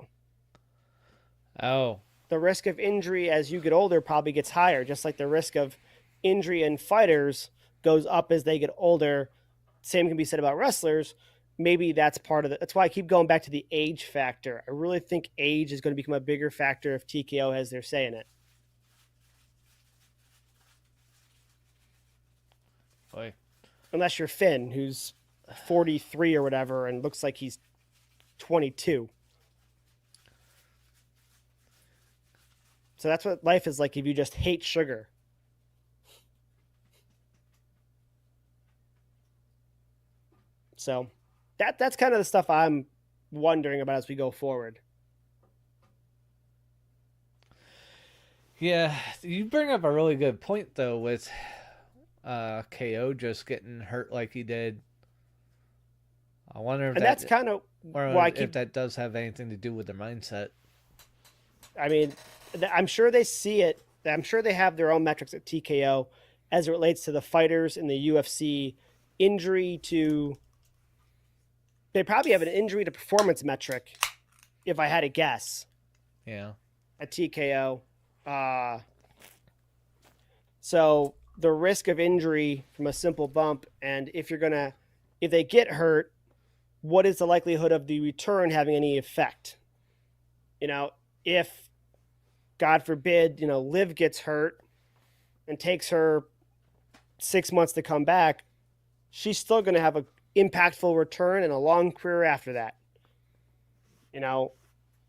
Oh. The risk of injury as you get older probably gets higher, just like the risk of injury in fighters goes up as they get older. Same can be said about wrestlers. Maybe that's part of it. That's why I keep going back to the age factor. I really think age is going to become a bigger factor if TKO has their say in it. Boy. Unless you're Finn, who's 43 or whatever and looks like he's 22. So that's what life is like if you just hate sugar. So that's kind of the stuff I'm wondering about as we go forward. Yeah, you bring up a really good point though with KO just getting hurt like he did. I wonder if that's kind of why if that does have anything to do with their mindset. I mean, I'm sure they see it. I'm sure they have their own metrics at TKO as it relates to the fighters in the UFC injury to. They probably have an injury to performance metric, if I had to guess. Yeah. At TKO. So the risk of injury from a simple bump, and if they get hurt, what is the likelihood of the return having any effect? If, God forbid, Liv gets hurt and takes her 6 months to come back, she's still going to have an impactful return and a long career after that.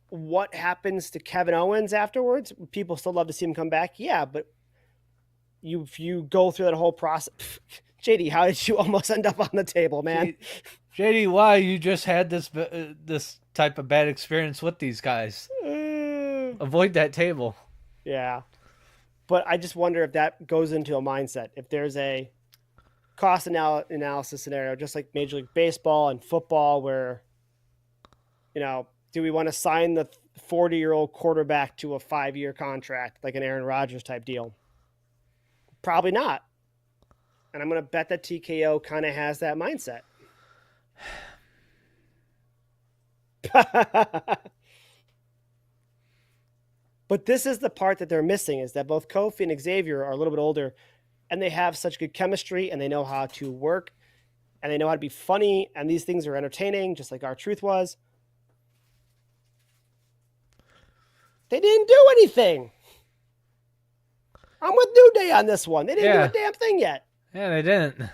What happens to Kevin Owens afterwards? People still love to see him come back. Yeah, but if you go through that whole process, JD, how did you almost end up on the table, man? JD, why you just had this type of bad experience with these guys? Avoid that table. Yeah. But I just wonder if that goes into a mindset. If there's a cost analysis scenario, just like Major League Baseball and football, where, do we want to sign the 40-year-old quarterback to a 5-year contract, like an Aaron Rodgers type deal? Probably not. And I'm going to bet that TKO kind of has that mindset. But this is the part that they're missing, is that both Kofi and Xavier are a little bit older, and they have such good chemistry, and they know how to work, and they know how to be funny, and these things are entertaining, just like R-Truth was. They didn't do anything. I'm with New Day on this one. They didn't do a damn thing yet. Yeah, they didn't.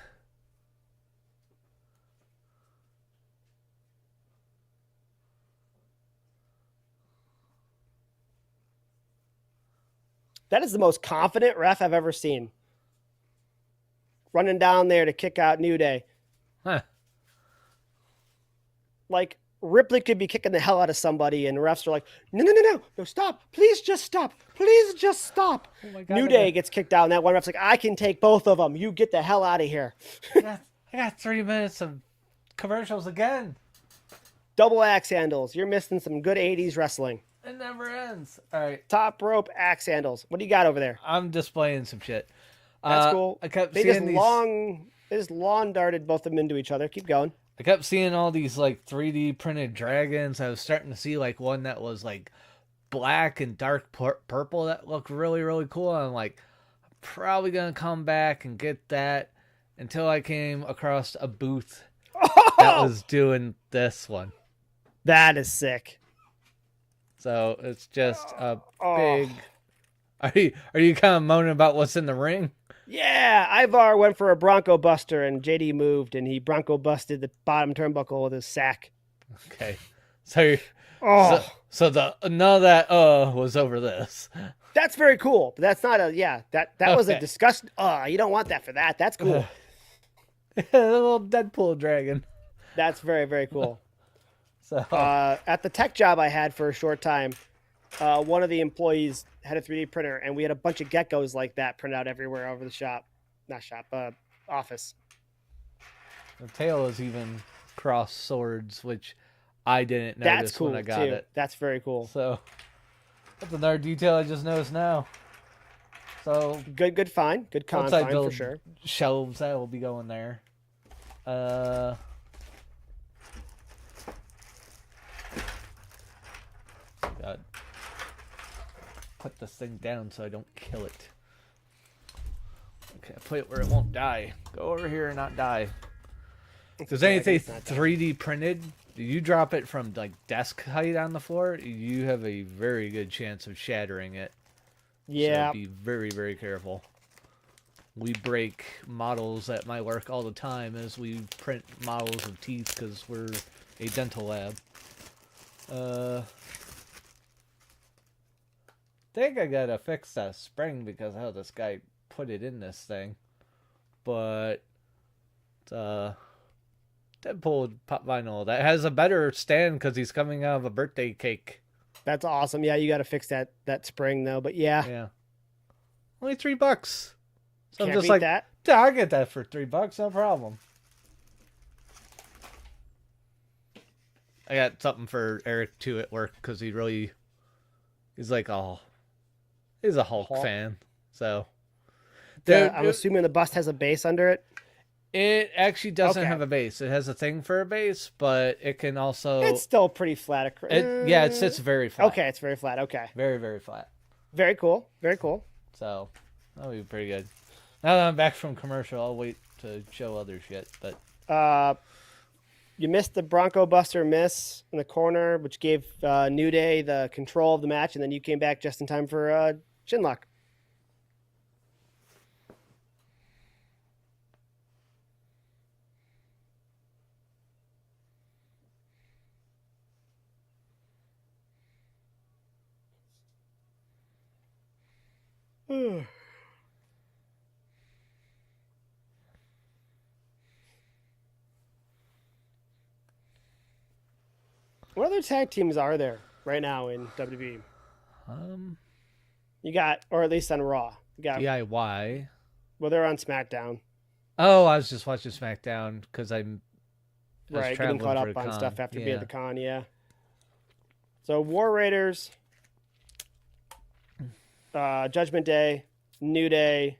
That is the most confident ref I've ever seen. Running down there to kick out New Day. Huh. Like, Ripley could be kicking the hell out of somebody, and refs are like, no, stop. Please just stop. Please just stop. Oh my God, New Day gets kicked out, and that one ref's like, I can take both of them. You get the hell out of here. I got 3 minutes of commercials again. Double axe handles. You're missing some good 80s wrestling. It never ends. All right, Top rope axe handles. What do you got over there? I'm displaying some shit. That's cool. I kept They seeing these. they just lawn darted both of them into each other. Keep going. I kept seeing all these like 3D printed dragons. I was starting to see like one that was like black and dark purple that looked really really cool. I'm like, I'm probably gonna come back and get that until I came across a booth that was doing this one. That is sick. So it's just a Oh. big. Are you kind of moaning about what's in the ring? Yeah, Ivar went for a Bronco Buster, and JD moved, and he Bronco busted the bottom turnbuckle with his sack. Okay, so Oh, so the none of that was over this. that's very cool. But that's not that was a Okay. disgusting. You don't want that for that. That's cool. The little Deadpool dragon. That's very very cool. So At the tech job I had for a short time, one of the employees had a 3D printer, and we had a bunch of geckos like that printed out everywhere over the office. the tail is even cross swords, which I didn't That's notice cool when I got too. it. That's very cool. So that's another detail I just noticed now. So Good find. Good con once I find for build sure. shelves, that will be going there. God. Put this thing down so I don't kill it. Okay, put it where it won't die. Go over here and not die. Because anything It's not 3D printed, you drop it from like desk height on the floor, you have a very good chance of shattering it. Yeah. So be very, very careful. We break models at my work all the time as we print models of teeth because we're a dental lab. Think I gotta fix that spring because how this guy put it in this thing. But Deadpool pop vinyl that has a better stand because he's coming out of a birthday cake. That's awesome. Yeah, you got to fix that spring though. But yeah, Yeah, only $3. So can't I'm just beat like, that. yeah, I'll get that for $3, no problem. I got something for Eric too at work because he's like, oh, he's a Hulk fan. So I'm assuming the bust has a base under it. it actually doesn't Okay. have a base. It has a thing for a base, but it can also. It's still pretty flat. Yeah, it sits very flat. Okay, it's very flat. Okay, Very, very flat. very cool. Very cool. So that'll be pretty good. Now that I'm back from commercial, I'll wait to show other shit. But You missed the Bronco Buster miss in the corner, which gave New Day the control of the match, and then you came back just in time for Chinlock. What other tag teams are there right now in WWE? You got, or at least on Raw. You got, DIY. well, they're on SmackDown, Oh, I was just watching SmackDown because I was right? Getting traveling caught for up the on con. stuff after being Yeah. at the con, yeah. So War Raiders, Judgment Day, New Day,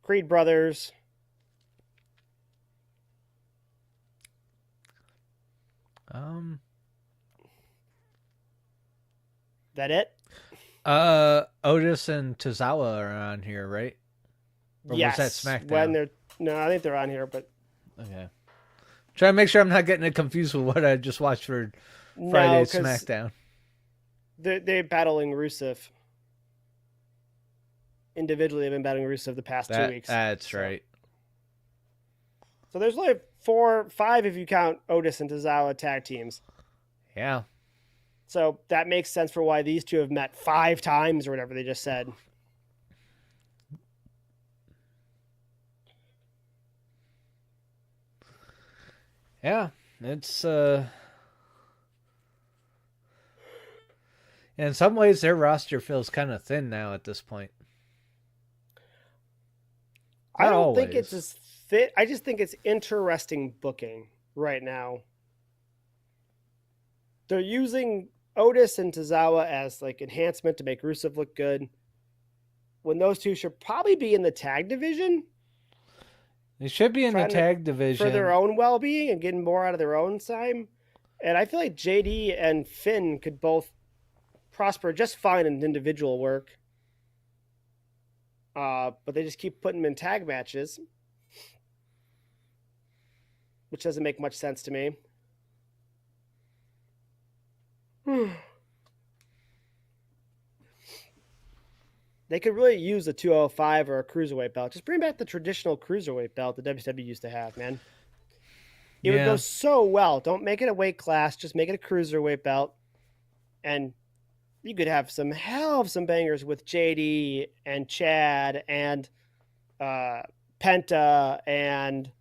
Creed Brothers. That it? Otis and Tozawa are on here, right? Or Yes. was that SmackDown? I think they're on here, but Okay. Trying to make sure I'm not getting it confused with what I just watched for no, Friday's 'cause SmackDown. they're battling Rusev. Individually, they've been battling Rusev the past 2 weeks. That's So- right. So there's only 5 if you count Otis and Tozawa tag teams. Yeah. So that makes sense for why these two have met 5 times or whatever they just said. Yeah. It's in some ways their roster feels kind of thin now at this point. I Not don't think always. it's as fit. I just think it's interesting booking right now. They're using Otis and Tozawa as like enhancement to make Rusev look good. When those two should probably be in the tag division, They should be in the trying to tag for their division. own well-being and getting more out of their own time. And I feel like JD and Finn could both prosper just fine in individual work. But they just keep putting them in tag matches, which doesn't make much sense to me. They could really use a 205 or a cruiserweight belt. Just bring back the traditional cruiserweight belt that WWE used to have, man. It would go so well. Don't make it a weight class. Just make it a cruiserweight belt. And you could have some hell of some bangers with JD and Chad and Penta and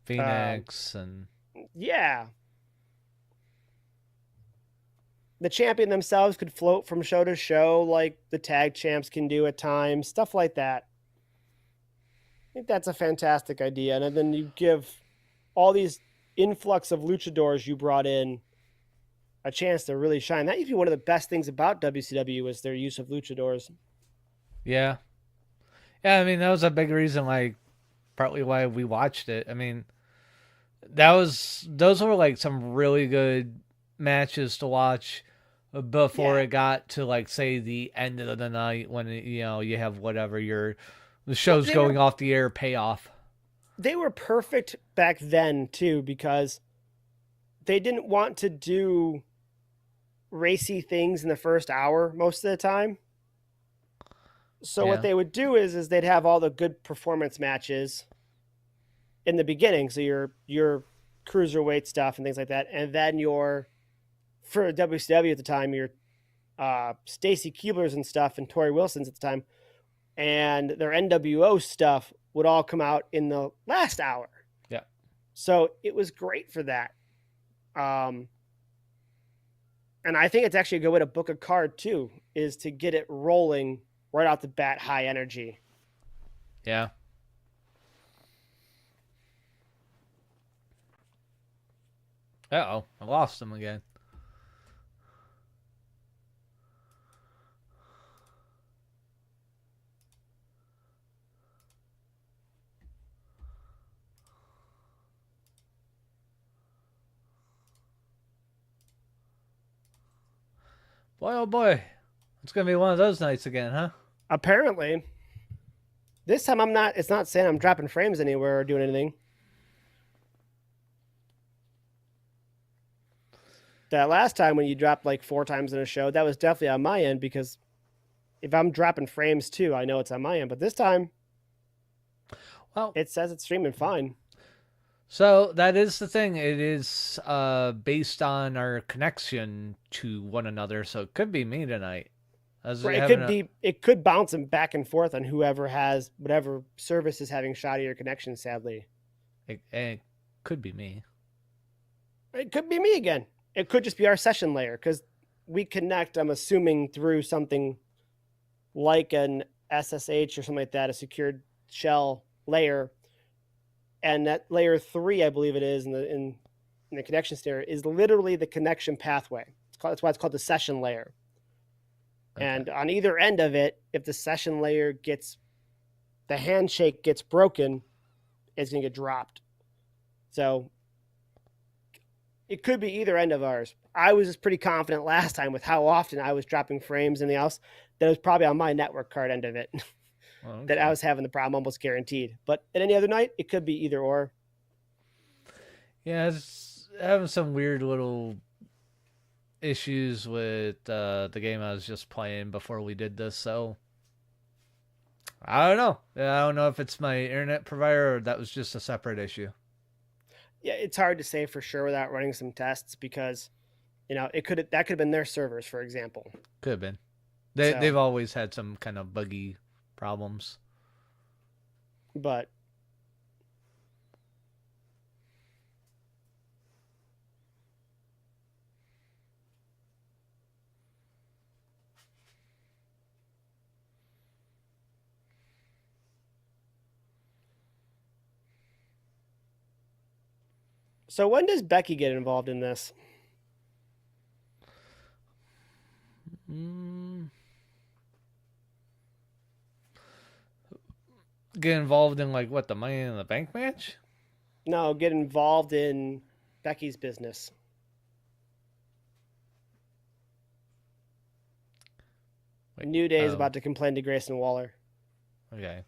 Phoenix and yeah. The champion themselves could float from show to show like the tag champs can do at times, stuff like that. I think that's a fantastic idea. And then you give all these influx of luchadors you brought in a chance to really shine. That used to be one of the best things about WCW was their use of luchadors. yeah. Yeah, I mean that was a big reason like partly why we watched it. I mean those were like some really good matches to watch before it got to like say the end of the night when you have whatever the show's going off the air payoff. They were perfect back then too because they didn't want to do racy things in the first hour most of the time. So what they would do is they'd have all the good performance matches in the beginning. So your cruiserweight stuff and things like that, and then for WCW at the time, your Stacy Keeblers and stuff and Tori Wilson's at the time, and their NWO stuff would all come out in the last hour. Yeah. So it was great for that. And I think it's actually a good way to book a card too, is to get it rolling right off the bat, high energy. Yeah. Uh-oh, I lost him again. Boy, oh boy. It's going to be one of those nights again, huh? Apparently. This time it's not saying I'm dropping frames anywhere or doing anything. That last time when you dropped like 4 times in a show, that was definitely on my end because if I'm dropping frames too, I know it's on my end. But this time, well, it says it's streaming fine. So that is the thing. It is based on our connection to one another. So it could be me tonight. Right, it could bounce back and forth on whoever has whatever service is having shoddier connection. Sadly, it could be me. It could be me again. It could just be our session layer because we connect. I'm assuming through something like an SSH or something like that, a secured shell layer, and that layer 3, I believe it is, in the connection layer is literally the connection pathway. That's why it's called the session layer. Okay. And on either end of it, if the session layer the handshake gets broken, it's going to get dropped. So it could be either end of ours. I was just pretty confident last time with how often I was dropping frames and the else that it was probably on my network card end of it that I was having the problem almost guaranteed. But at any other night, it could be either or. Yeah, it's having some weird little issues with the game I was just playing before we did this, so I don't know. I don't know if it's my internet provider or that was just a separate issue. Yeah, it's hard to say for sure without running some tests because, that could have been their servers, for example. Could have been. They've always had some kind of buggy problems. But so when does Becky get involved in this? Mm, get involved in like what, the Money in the Bank match? No, get involved in Becky's business. Wait, New Day is oh, about to complain to Grayson Waller. okay.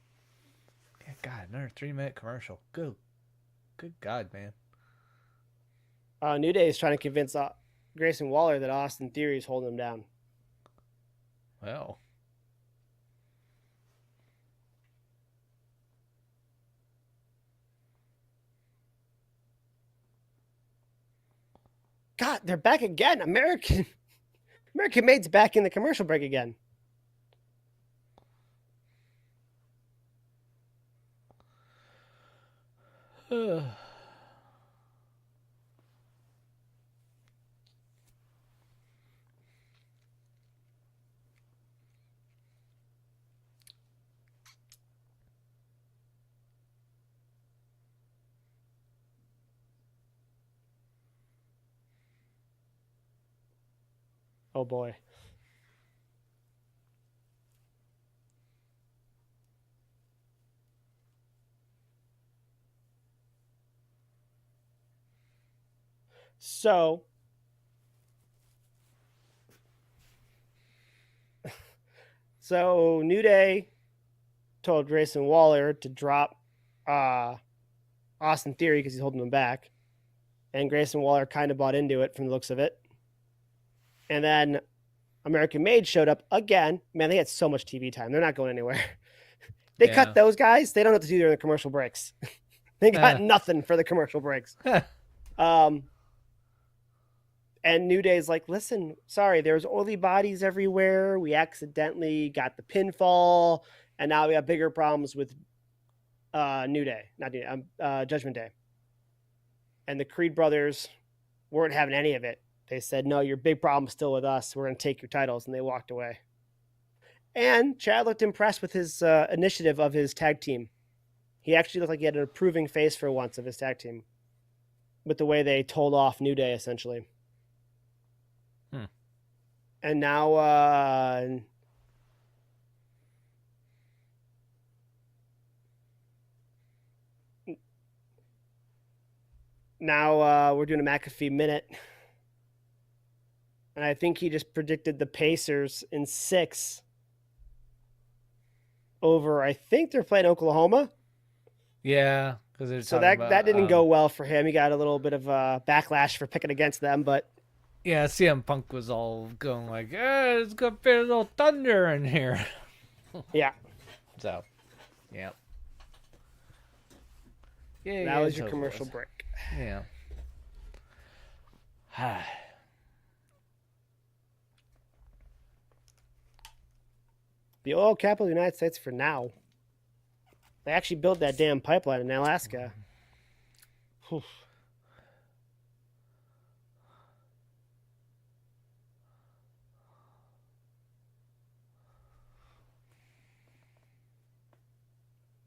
Yeah, God, another 3-minute commercial. Good God, man. New Day is trying to convince Grayson Waller that Austin Theory is holding him down. Well, God, they're back again. American Made's back in the commercial break again. Oh boy. So New Day told Grayson Waller to drop Austin Theory because he's holding him back. And Grayson Waller kind of bought into it from the looks of it. And then American Made showed up again. Man, they had so much TV time. They're not going anywhere. They cut those guys. They don't have to do their commercial breaks. They got nothing for the commercial breaks. And New Day's like, listen, sorry, there's oily bodies everywhere. We accidentally got the pinfall, and now we have bigger problems with New Day, not New Day, Judgment Day. And the Creed brothers weren't having any of it. They said, no, your big problem's still with us. We're going to take your titles. And they walked away. And Chad looked impressed with his initiative of his tag team. He actually looked like he had an approving face for once of his tag team with the way they told off New Day, essentially. And now we're doing a McAfee minute. And I think he just predicted the Pacers in 6 over, I think they're playing Oklahoma. Yeah, because so that didn't go well for him. He got a little bit of backlash for picking against them, but yeah, CM Punk was all going like, it's gonna be a little thunder in here. Yeah. So, yeah. Yeah, that was your commercial break. Yeah. The oil capital of the United States for now. They actually built that damn pipeline in Alaska. Whew.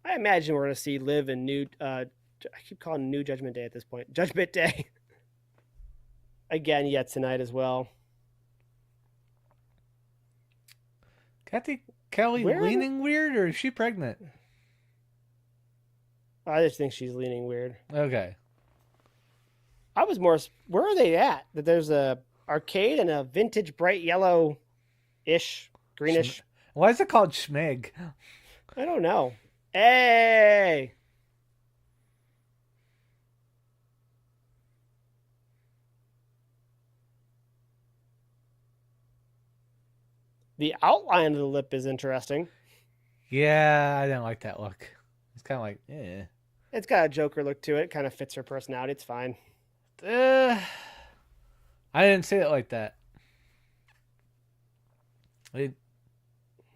I imagine we're going to see Liv and New. I keep calling New Judgment Day at this point. Judgment Day. Again, yet tonight as well. Kathy Kelly leaning weird, or is she pregnant? I just think she's leaning weird. Okay. I was more. Where are they at? That there's a arcade and a vintage bright yellow-ish, greenish. Why is it called Schmeg? I don't know. Hey. The outline of the lip is interesting. Yeah, I didn't like that look. It's kind of like, eh. It's got a Joker look to it. Kind of fits her personality. It's fine. I didn't see it like that.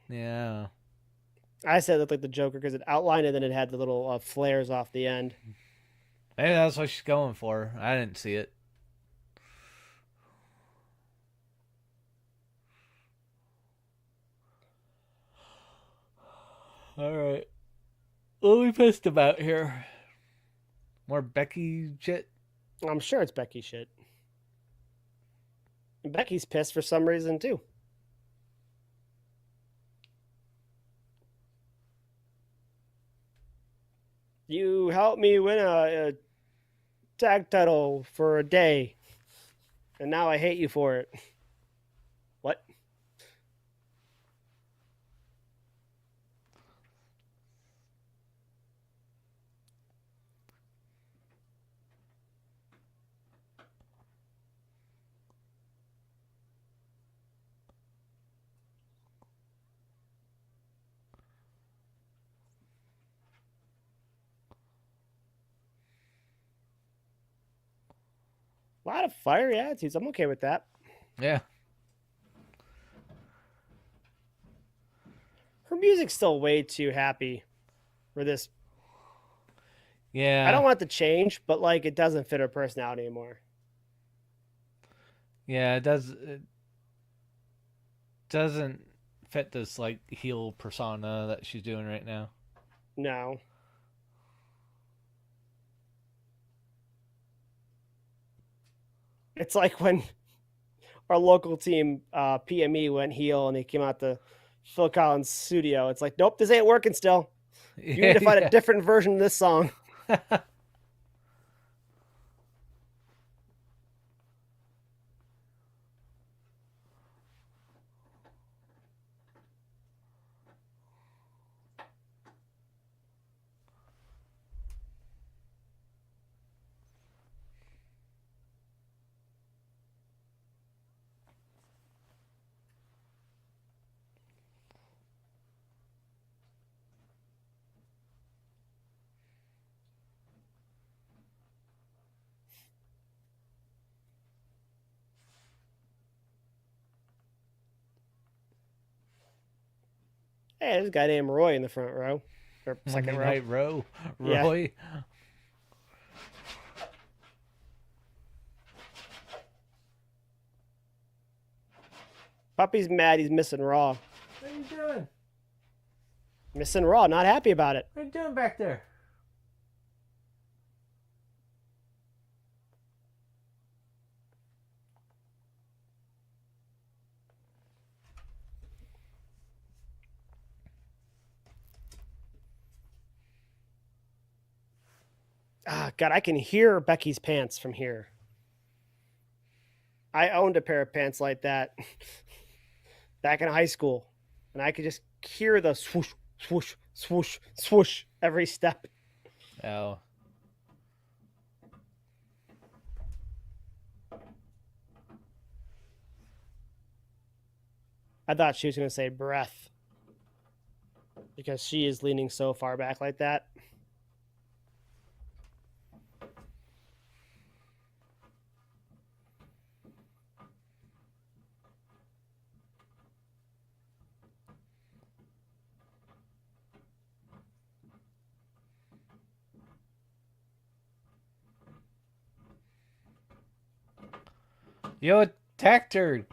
Yeah. I said it looked like the Joker because it outlined it, and then it had the little flares off the end. Maybe that's what she's going for. I didn't see it. All right. What are we pissed about here? More Becky shit? I'm sure it's Becky shit. And Becky's pissed for some reason, too. helped me win a tag title for a day, and now I hate you for it. What? A lot of fiery attitudes. I'm okay with that. Yeah. Her music's still way too happy for this. Yeah. I don't want it to change, but like it doesn't fit her personality anymore. Yeah, it does. It doesn't fit this like heel persona that she's doing right now. No. It's like when our local team, PME, went heel and he came out to Phil Collins' studio. It's like, nope, this ain't working still. You need to find a different version of this song. Hey, there's a guy named Roy in the front row. Or second row. Night Row. Yeah. Roy. Puppy's mad he's missing Raw. What are you doing? Missing Raw, not happy about it. What are you doing back there? Ah, God, I can hear Becky's pants from here. I owned a pair of pants like that back in high school, and I could just hear the swoosh, swoosh, swoosh, swoosh every step. Oh. I thought she was going to say breath because she is leaning so far back like that. You attacked her,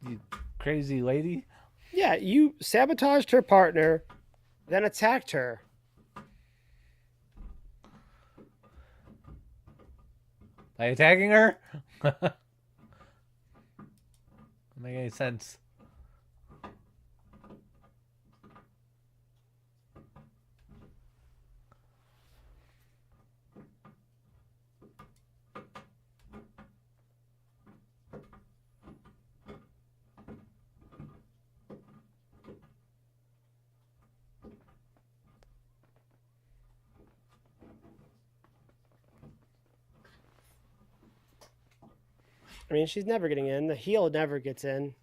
you crazy lady. Yeah, you sabotaged her partner, then attacked her. By attacking her? Doesn't make any sense. I mean, she's never getting in. The heel never gets in.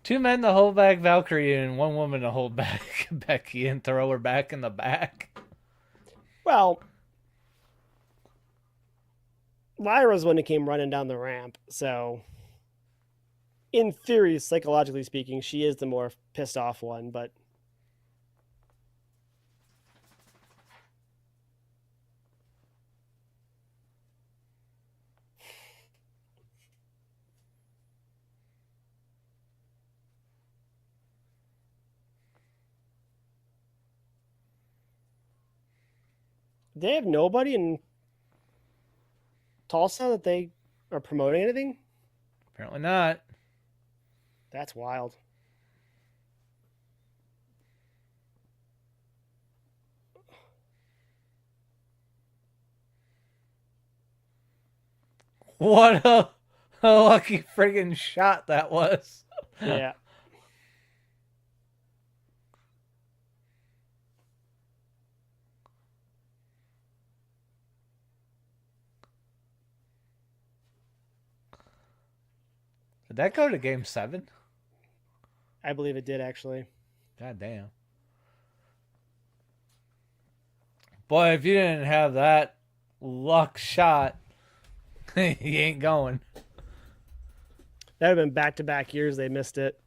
Two men to hold back Valkyrie and one woman to hold back Becky and throw her back in the back. Well, Lyra's one who came running down the ramp, so in theory, psychologically speaking, she is the more pissed off one, but they have nobody in Tulsa that they are promoting anything. Apparently not. That's wild. What a lucky friggin' shot that was. Yeah. Did that go to game 7? I believe it did actually. God damn. Boy, if you didn't have that luck shot, you ain't going. That would have been back-to-back years they missed it.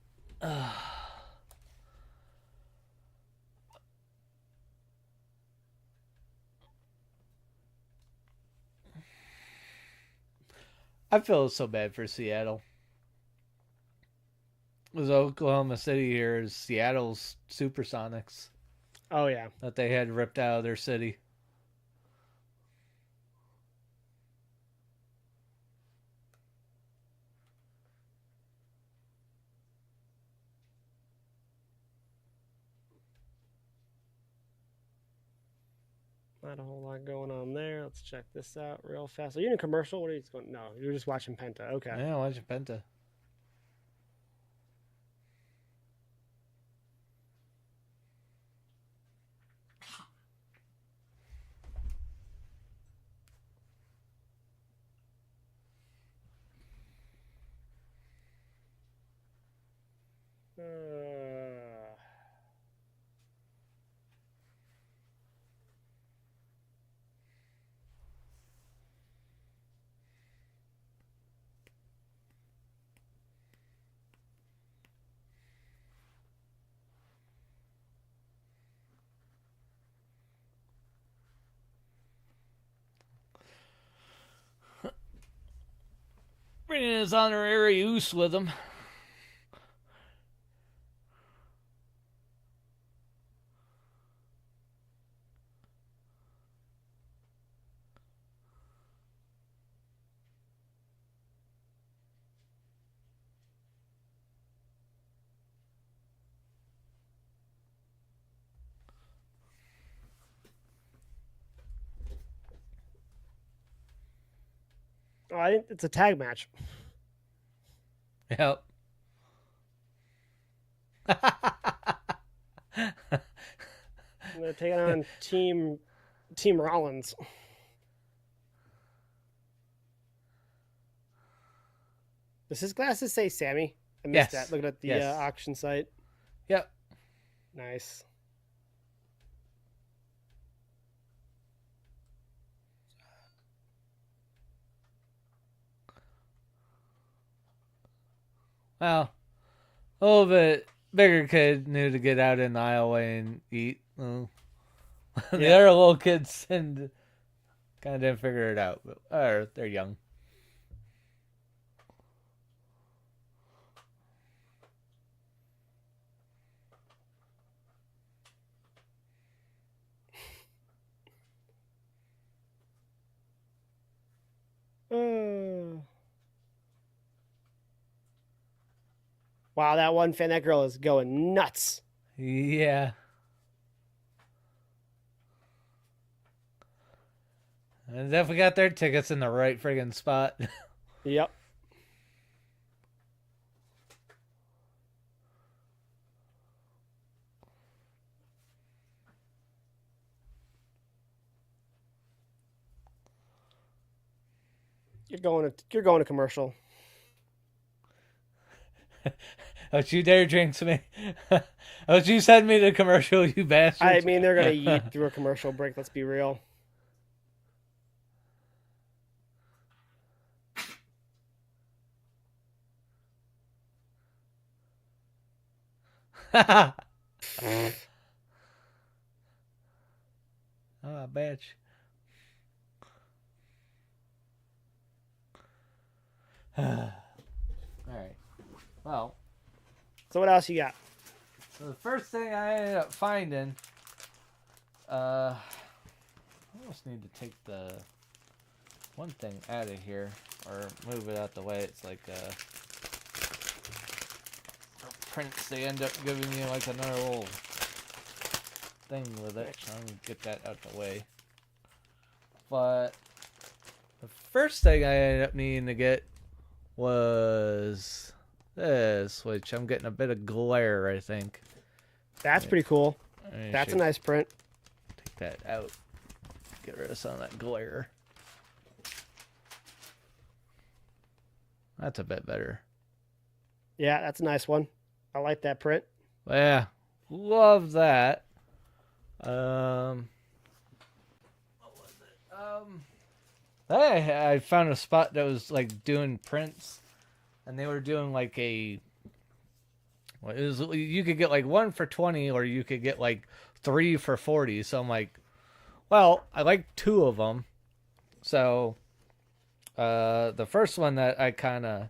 I feel so bad for Seattle. Because Oklahoma City here is Seattle's Supersonics Oh yeah. that they had ripped out of their city. Not a whole lot going on there. Let's check this out real fast. Are you in a commercial? What are you going? No, you're just watching Penta. Okay. Yeah, watching Penta. Bringing his honorary oos with him. Oh, I think it's a tag match. Yep. They're taking on Team Rollins. Does his glasses say Sammy? I missed Yes. that. Looking at the Yes. auction site. Yep. Nice. Well, a little bit bigger kid knew to get out in the aisleway and eat. Well, the Yeah. other little kids and kind of didn't figure it out. But, they're young. Wow, that one fan, that girl is going nuts. Yeah. And definitely got their tickets in the right friggin' spot. Yep. You're going to commercial. Don't you dare jinx me. Don't you send me to commercial, you bastard. I mean, they're gonna yeet through a commercial break. Let's be real. Ah, bitch. All right. Well, So what else you got? so the first thing I ended up finding, I almost need to take the one thing out of here or move it out the way. It's like prints. They end up giving you like another little thing with it. So I'm gonna get that out the way. But the first thing I ended up needing to get was this, which I'm getting a bit of glare, I think. That's pretty cool. That's a nice print. Take that out. Get rid of some of that glare. That's a bit better. Yeah, that's a nice one. I like that print. But yeah, love that. What was it? I found a spot that was like doing prints, and they were doing like a. Well, it was, you could get like 1 for 20, or you could get like 3 for 40. So I'm like, well, I like 2 of them. So, the first one that I kind of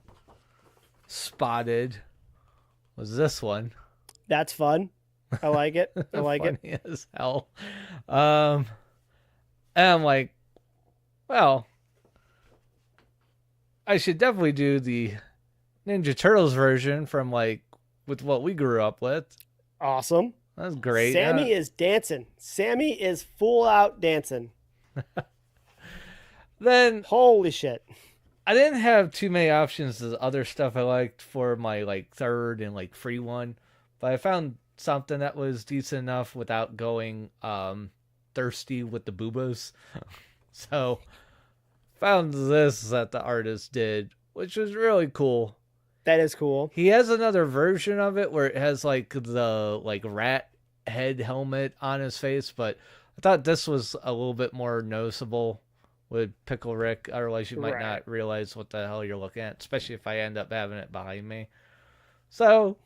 spotted was this one. That's fun. I like it. I like it. Funny as hell. And I'm like, well, I should definitely do the Ninja Turtles version from like with what we grew up with. Awesome. That's great. Sammy is dancing. Sammy is full out dancing. Then Holy shit. I didn't have too many options of other stuff I liked for my like third and like free one, but I found something that was decent enough without going thirsty with the boobas. So found this that the artist did, which was really cool. That is cool. He has another version of it where it has like the like rat head helmet on his face, but I thought this was a little bit more noticeable with Pickle Rick. Otherwise, you might Right. not realize what the hell you're looking at, especially if I end up having it behind me. So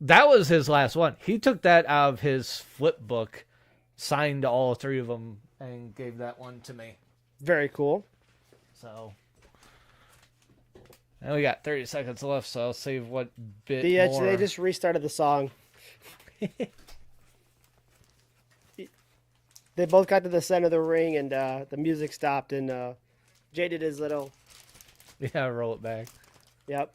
that was his last one. He took that out of his flip book, signed all 3 of them, and gave that one to me. Very cool. So. And we got 30 seconds left, so I'll save what bit more. They just restarted the song. They both got to the center of the ring, and the music stopped, and Jay did his little. Yeah, roll it back. Yep.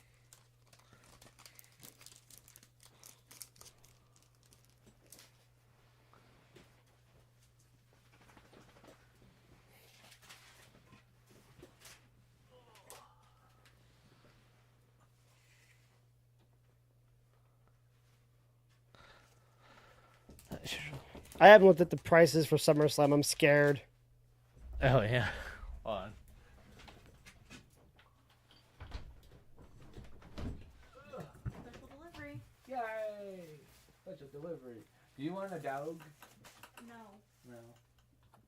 I haven't looked at the prices for SummerSlam. I'm scared. Oh, yeah. Hold on. Special delivery. Yay! Special delivery. Do you want a dog? No. No.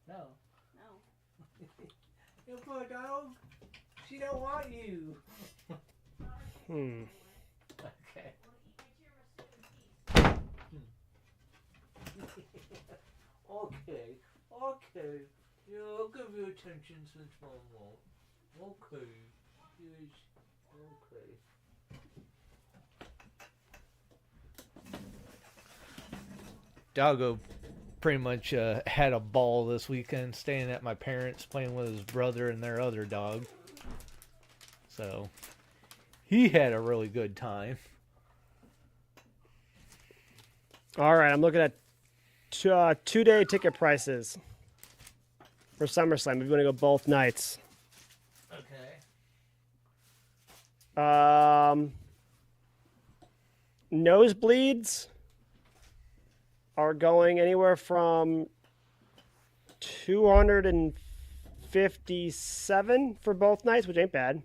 No. No. You want a dog? She don't want you. Okay. Okay. Okay. Yeah, I'll give you attention since Mom won't. Okay. Yes. Okay. Doggo pretty much had a ball this weekend staying at my parents' playing with his brother and their other dog. So he had a really good time. All right, I'm looking at 2-day ticket prices for SummerSlam if you want to go both nights. Okay. Nosebleeds are going anywhere from 257 for both nights, which ain't bad,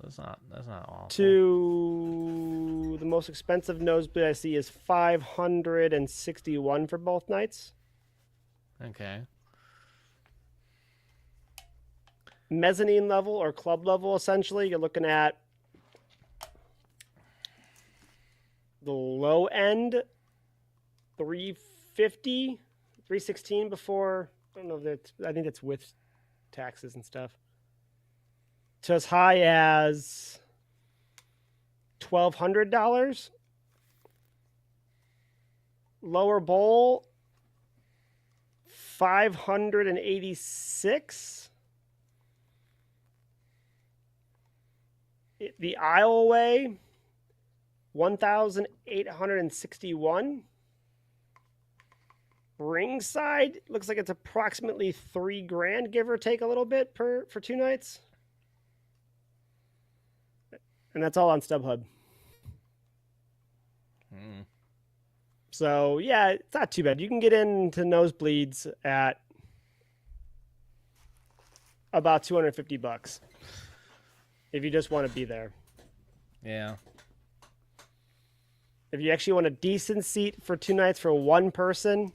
That's not awful. to the most expensive nosebleed I see is 561 for both nights. Okay. Mezzanine level or club level, essentially, you're looking at The low end, 350, 316 before. I don't know if that's. I think that's with taxes and stuff. To as high as $1,200. Lower bowl, 586. The aisleway, 1,861. Ringside looks like it's approximately $3,000, give or take a little bit for 2 nights. And that's all on StubHub. So yeah, it's not too bad. You can get into nosebleeds at about $250 if you just want to be there. Yeah. If you actually want a decent seat for 2 nights for one person,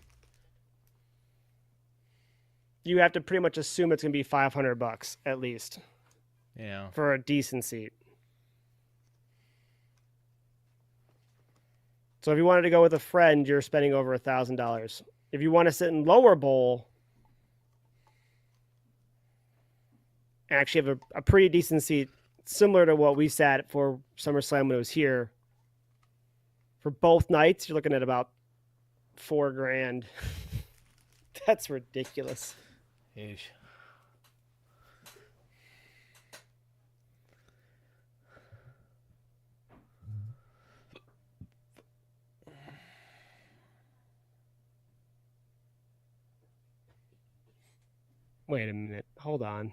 you have to pretty much assume it's going to be $500 at least. Yeah. For a decent seat. So if you wanted to go with a friend, you're spending over $1,000. If you want to sit in lower bowl and actually have a pretty decent seat, similar to what we sat for SummerSlam when it was here, for both nights, you're looking at about $4,000. That's ridiculous. Yeesh. Wait a minute. Hold on.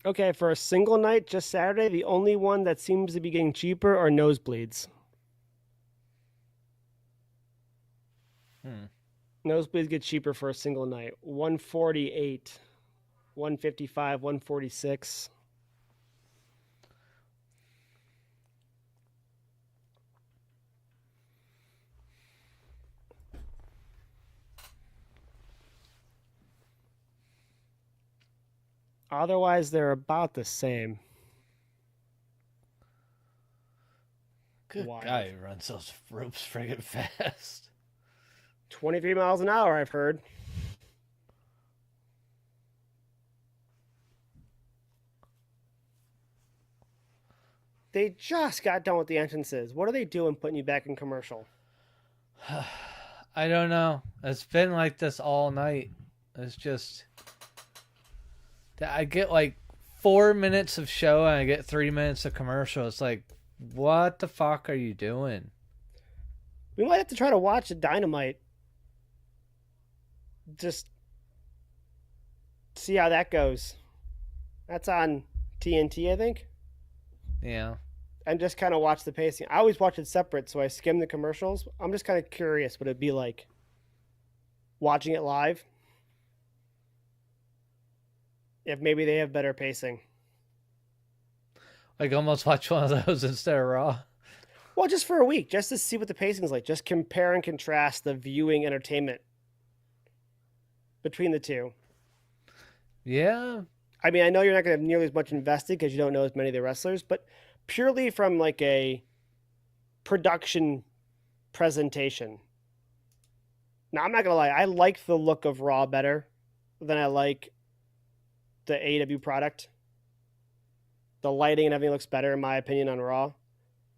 Okay, for a single night, just Saturday, the only one that seems to be getting cheaper are nosebleeds. Nosebleeds get cheaper for a single night. 148, 155, 146. Otherwise, they're about the same. Good Wild. guy who runs those ropes friggin' fast. 23 miles an hour, I've heard. They just got done with the entrances. What are they doing putting you back in commercial? I don't know. It's been like this all night. It's just... I get like 4 minutes of show and I get 3 minutes of commercial. It's like, what the fuck are you doing? We might have to try to watch a Dynamite. Just see how that goes. That's on TNT, I think. Yeah. And just kind of watch the pacing. I always watch it separate, so I skim the commercials. I'm just kind of curious what it'd be like watching it live. If maybe they have better pacing. Like almost watch one of those instead of Raw. Well, just for a week, just to see what the pacing's like. Just compare and contrast the viewing entertainment between the two. Yeah. I mean, I know you're not going to have nearly as much invested because you don't know as many of the wrestlers, but purely from like a production presentation. Now, I'm not going to lie. I like the look of Raw better than I like the AEW product. The lighting and everything looks better, in my opinion, on Raw.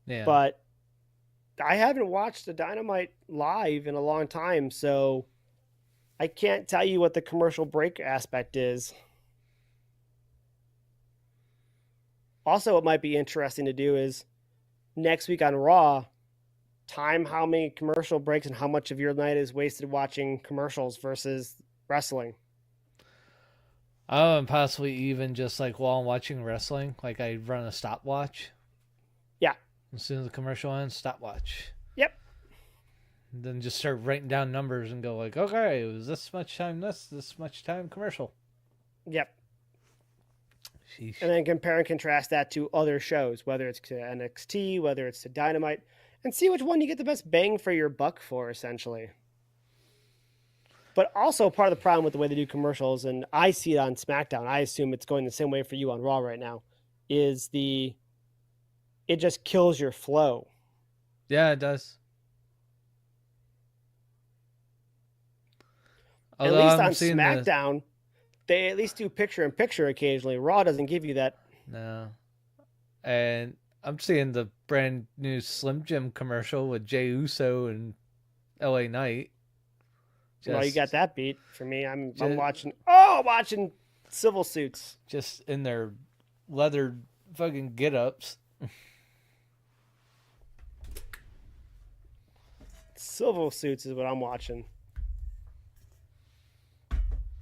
Yeah. But I haven't watched the Dynamite live in a long time, so I can't tell you what the commercial break aspect is. Also, what might be interesting to do is next week on Raw, time how many commercial breaks and how much of your night is wasted watching commercials versus wrestling. Oh, and possibly even just like while I'm watching wrestling, like I run a stopwatch. Yeah. As soon as the commercial ends, stopwatch. Yep. And then just start writing down numbers and go like, okay, it was this much time this much time commercial. Yep. Sheesh. And then compare and contrast that to other shows, whether it's to NXT, whether it's to Dynamite, and see which one you get the best bang for your buck for, essentially. But also part of the problem with the way they do commercials, and I see it on SmackDown, I assume it's going the same way for you on Raw right now, is it just kills your flow. Yeah, it does. At least on SmackDown, they at least do picture in picture occasionally. Raw doesn't give you that. No. And I'm seeing the brand new Slim Jim commercial with Jey Uso and LA Knight. Well, you got that beat for me. I'm watching civil suits. Just in their leather fucking get-ups. Civil suits is what I'm watching.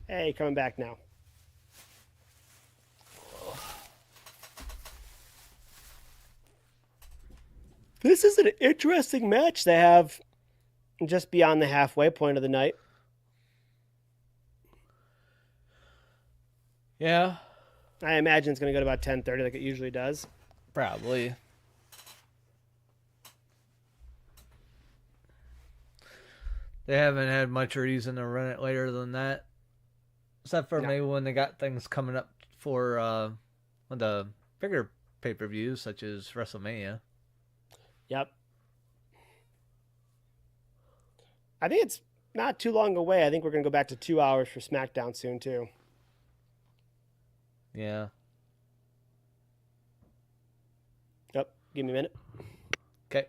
Hey, coming back now. This is an interesting match they have just beyond the halfway point of the night. Yeah. I imagine it's going to go to about 10:30 like it usually does. Probably. They haven't had much reason to run it later than that. Except for maybe when they got things coming up for one of the bigger pay-per-views, such as WrestleMania. Yep. I think it's not too long away. I think we're going to go back to 2 hours for SmackDown soon, too. Yeah. Yep. Give me a minute. Okay.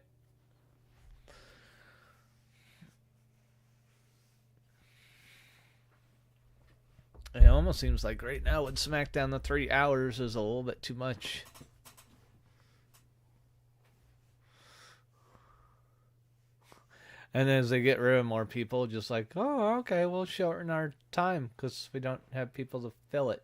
It almost seems like right now with SmackDown, the 3 hours is a little bit too much. And as they get rid of more people, just like, oh, okay, we'll shorten our time because we don't have people to fill it.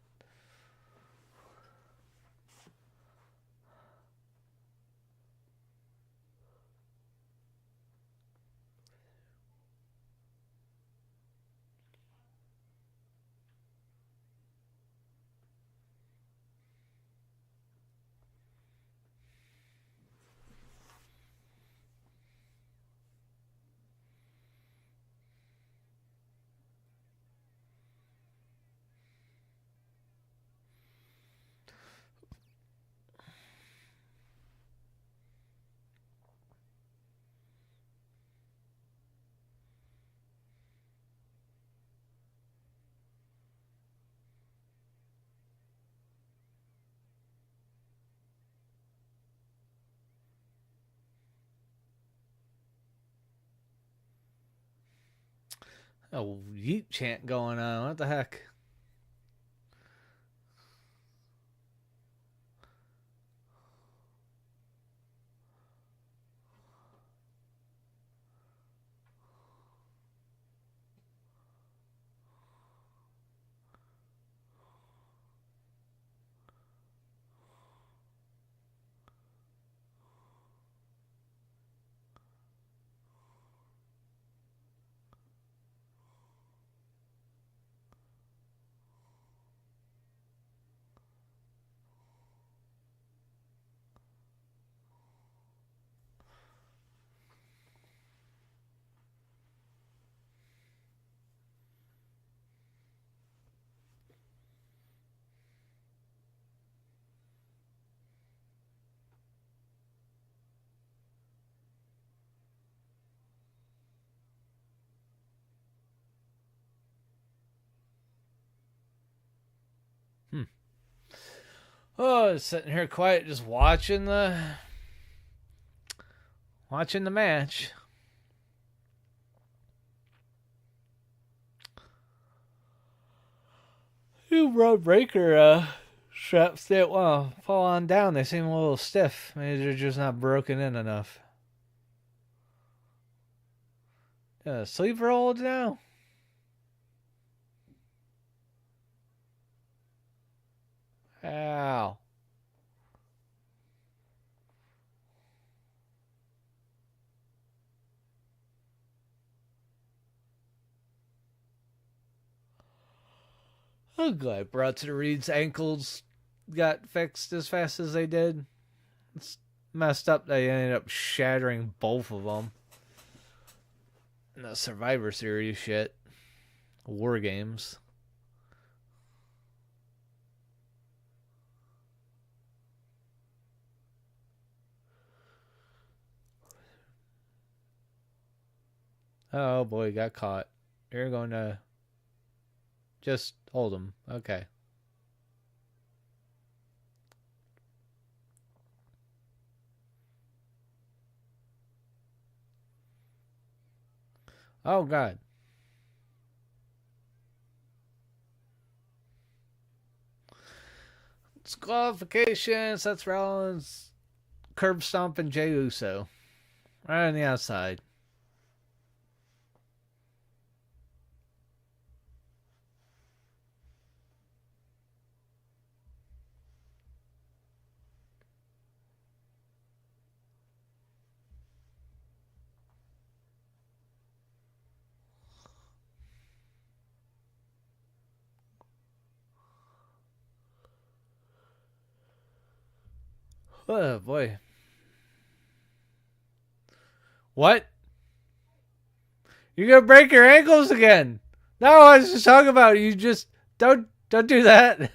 A yeet chant going on. What the heck? Oh, sitting here quiet, just watching the match. You Road Breaker straps that fall on down. They seem a little stiff. Maybe they're just not broken in enough. Sleeve rolled now. Ow. I'm glad Bronson Reed's ankles got fixed as fast as they did. It's messed up they ended up shattering both of them. In the Survivor Series shit. War games. Oh boy, got caught. You're going to just hold him. Okay. Oh god. Disqualification. Seth Rollins, curb stomp, and Jey Uso. Right on the outside. Oh boy. What? You're gonna break your ankles again? No, I was just talking about it. You just don't do that.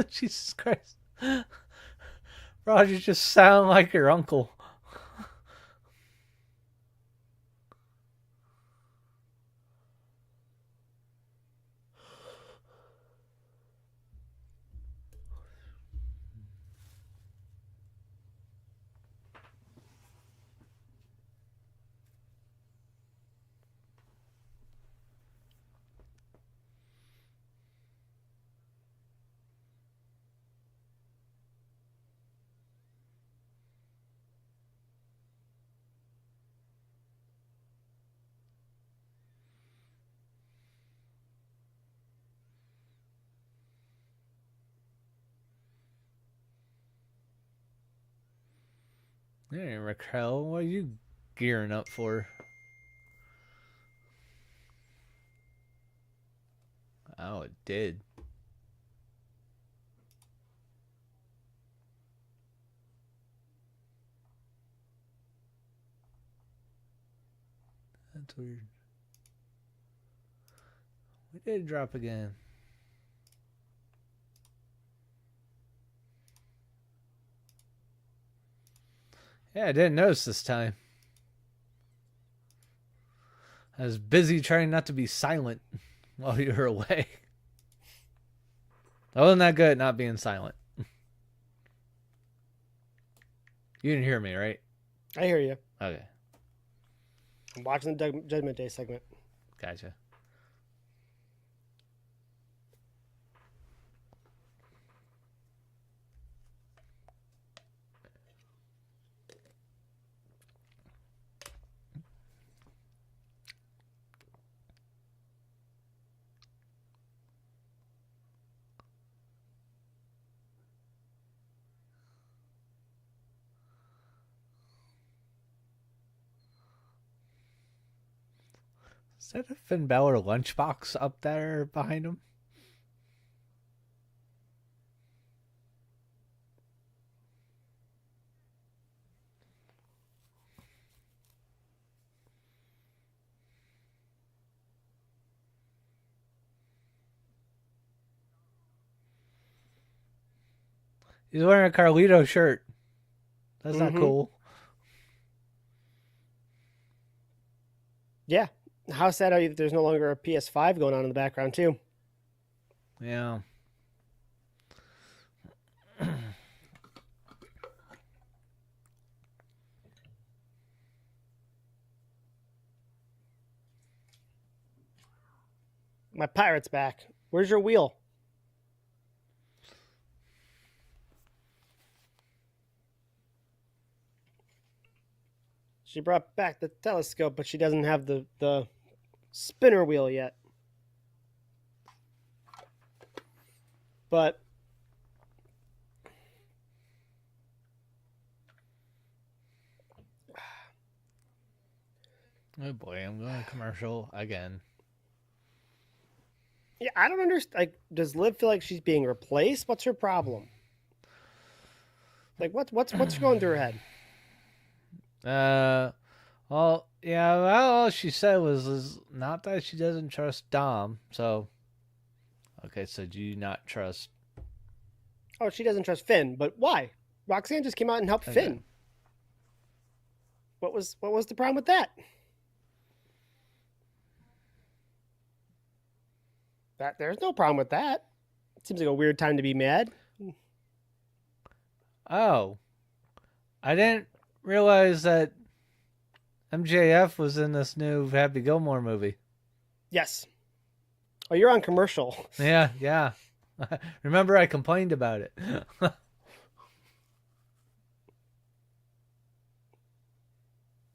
Jesus Christ. Roger just sound like your uncle. Hey, Raquel, what are you gearing up for? Oh, it did. That's weird. We did drop again. Yeah, I didn't notice this time. I was busy trying not to be silent while you were away. I wasn't that good at not being silent. You didn't hear me, right? I hear you. Okay, I'm watching the Judgment Day segment. gotcha. Is that a Finn Balor lunchbox up there behind him? He's wearing a Carlito shirt. That's not cool. Yeah. How sad are you that there's no longer a PS5 going on in the background, too? Yeah. My pirate's back. Where's your wheel? She brought back the telescope, but she doesn't have the spinner wheel yet. But Oh boy, I'm going commercial again. yeah, I don't understand. Like, does Liv feel like she's being replaced? What's her problem? Like, what's going through her head? Well, yeah, well, all she said was is not that she doesn't trust Dom. So, okay, so do you not trust? Oh, she doesn't trust Finn, but why? Roxanne just came out and helped Okay. Finn. What was the problem with that? That there's no problem with that. It seems like a weird time to be mad. Oh, I didn't realize that MJF was in this new Happy Gilmore movie. Yes. Oh, you're on commercial. Yeah, yeah. Remember, I complained about it.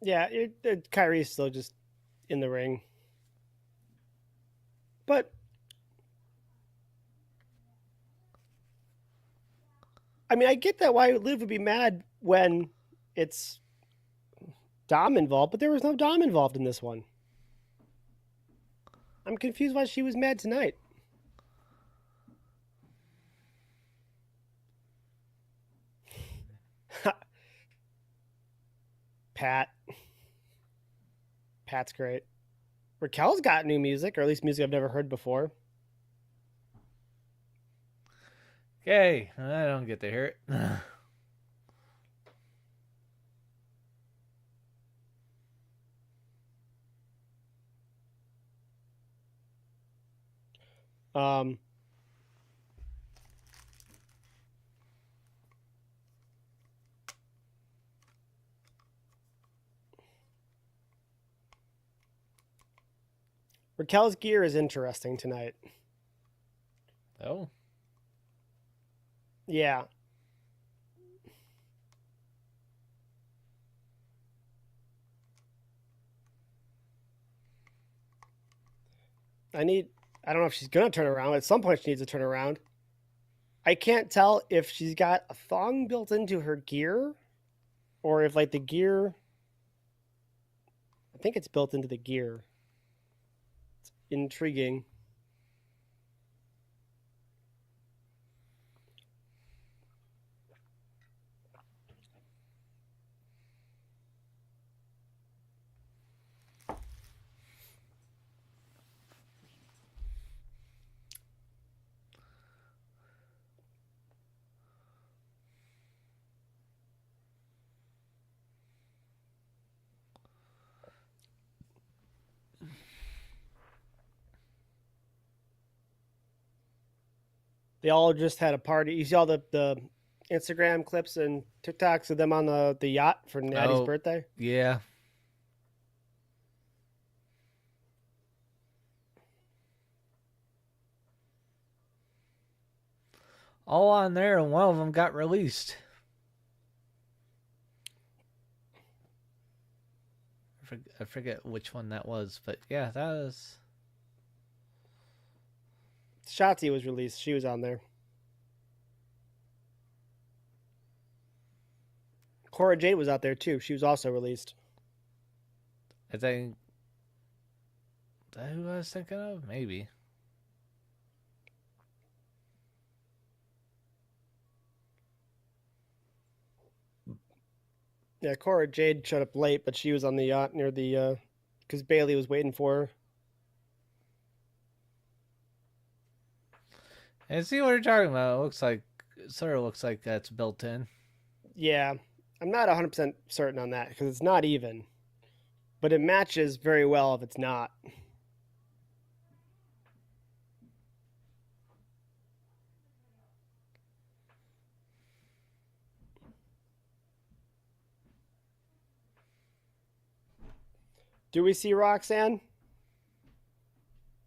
Yeah, Kyrie's still just in the ring. But I mean, I get that why Liv would be mad when it's Dom involved, but there was no Dom involved in this one. I'm confused why she was mad tonight. Pat's great. Raquel's got new music, or at least music I've never heard before. Okay, I don't get to hear it. Um, Raquel's gear is interesting tonight. Oh, Yeah. I don't know if she's going to turn around. At some point, she needs to turn around. I can't tell if she's got a thong built into her gear or if, like, the gear. I think it's built into the gear. It's intriguing. They all just had a party. You see all the Instagram clips and TikToks of them on the yacht for Natty's Oh. birthday? yeah. All on there, and one of them got released. I forget which one that was, but yeah, that was. Shotzi was released. She was on there. Cora Jade was out there too. She was also released. I think. Is that who I was thinking of? Maybe. Yeah, Cora Jade showed up late, but she was on the yacht near the because Bailey was waiting for her. And see what you're talking about. It sort of looks like that's built in. Yeah, I'm not 100% certain on that because it's not even, but it matches very well if it's not. Do we see Roxanne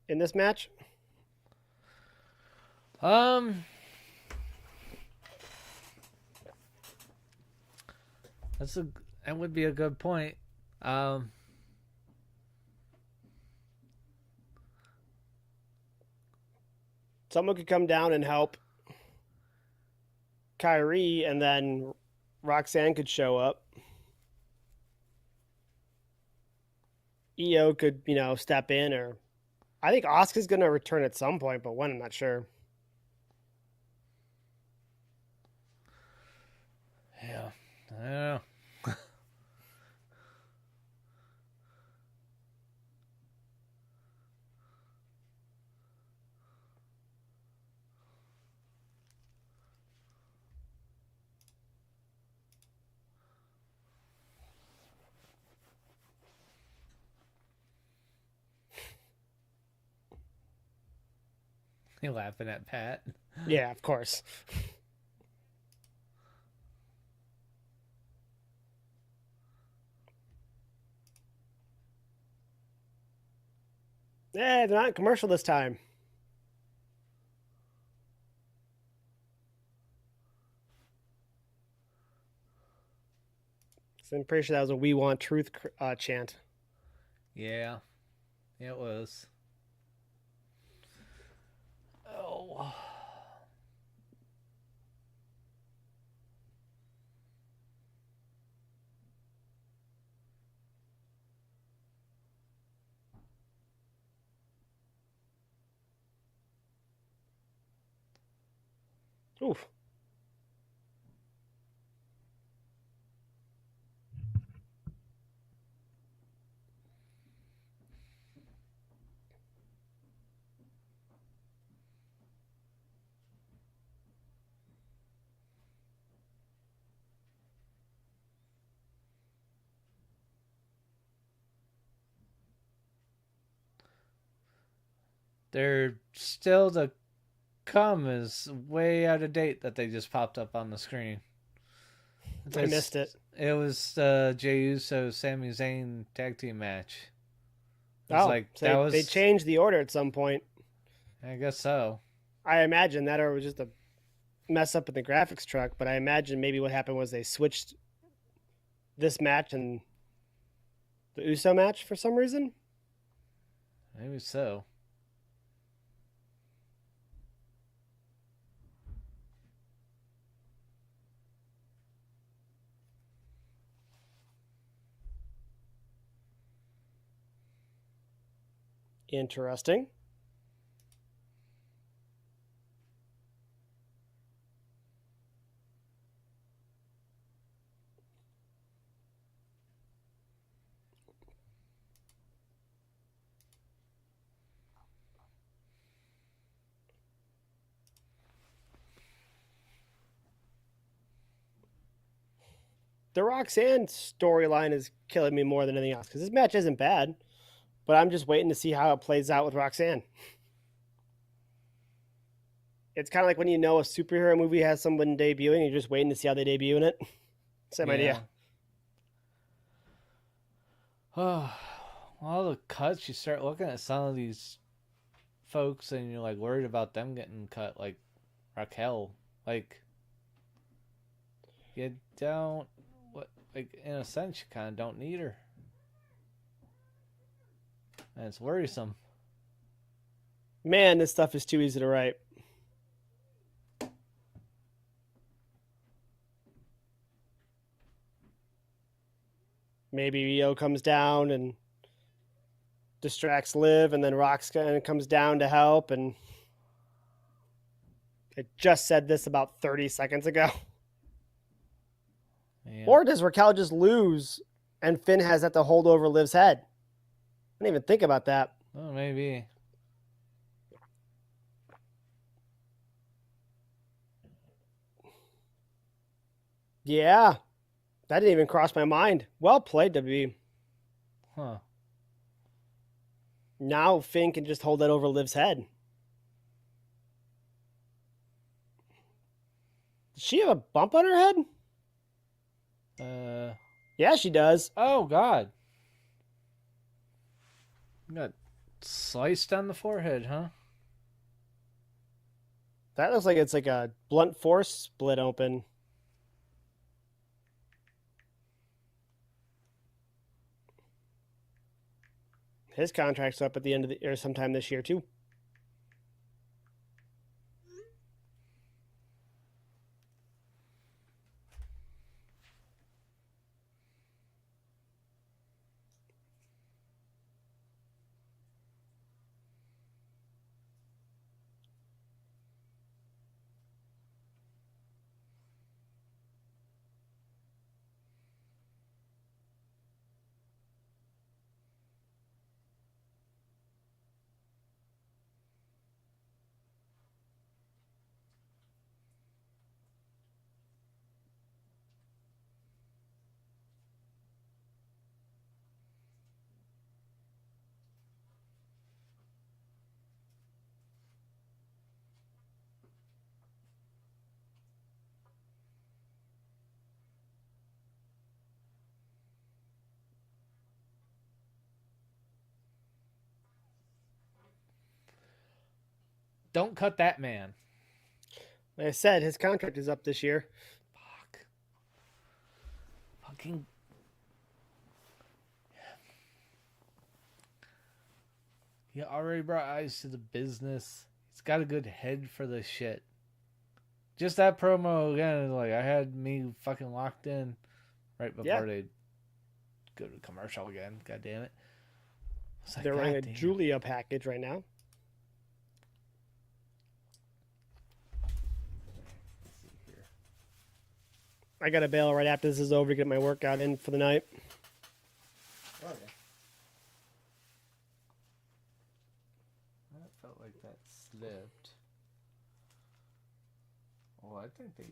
in this match? That would be a good point. Um, Someone could come down and help Kyrie, and then Roxanne could show up. EO could, step in, or I think Asuka's going to return at some point, but when, I'm not sure. yeah, I don't know. You laughing at Pat? Yeah, of course. They're not commercial this time. So I'm pretty sure that was a "We Want Truth" chant. Yeah, it was. Oh. Oof. They're still to come is way out of date that they just popped up on the screen. I missed it. It was the Jey Uso Sami Zayn tag team match. It was So they changed the order at some point. I guess so. I imagine that, or it was just a mess up in the graphics truck. But I imagine maybe what happened was they switched this match and the Uso match for some reason. Maybe so. Interesting. The Roxanne storyline is killing me more than anything else because this match isn't bad, but I'm just waiting to see how it plays out with Roxanne. It's kind of like when you know a superhero movie has someone debuting, you're just waiting to see how they debut in it. Same idea. Oh, all the cuts. You start looking at some of these folks, and you're like worried about them getting cut. Like Raquel, like you don't. What, like in a sense, you kind of don't need her, and it's worrisome. Man, this stuff is too easy to write. Maybe Io comes down and distracts Liv, and then Roxanne comes down to help. And I just said this about 30 seconds ago. Yeah. Or does Raquel just lose and Finn has that to hold over Liv's head? I didn't even think about that. Oh, maybe. Yeah, that didn't even cross my mind. Well played, WWE. Huh. Now Finn can just hold that over Liv's head. Does she have a bump on her head? Yeah, she does. Oh God. Got sliced on the forehead, huh? That looks like it's like a blunt force split open. His contract's up at the end of the or sometime this year too. Don't cut that man. Like I said, his contract is up this year. Fuck. Fucking. He already brought eyes to the business. He's got a good head for this shit. Just that promo again, like I had me fucking locked in right before they go to commercial again. God damn it. I was like, They're running a "God damn." Julia package right now. Let's see here. I got to bail right after this is over to get my workout in for the night. Okay. That felt like that slipped. Well, I think they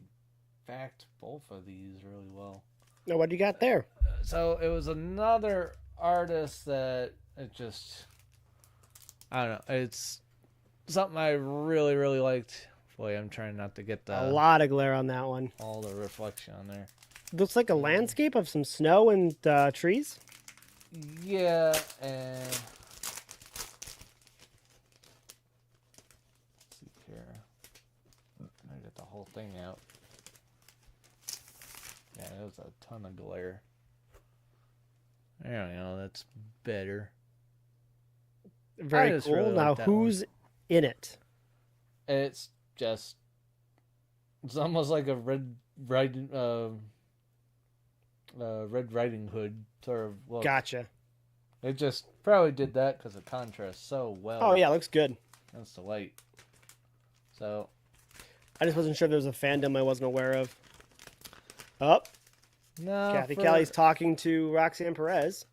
backed both of these really well. Now, what do you got there? So it was another artist that it just, I don't know. It's something I really, really liked. Boy, I'm trying not to get A lot of glare on that one. all the reflection on there. Looks like a landscape of some snow and trees. Yeah, and let's see here. I get the whole thing out. Yeah, it was a ton of glare. I don't know, that's better. Very just cool. really like Now, that who's in it? It's just, it's almost like a Red Riding Hood sort of look. Gotcha. It just probably did that because it contrasts so well. Oh, yeah, looks good. That's the light. So, I just wasn't sure if there was a fandom I wasn't aware of. Oh, no. Kathy Kelly's talking to Roxanne Perez.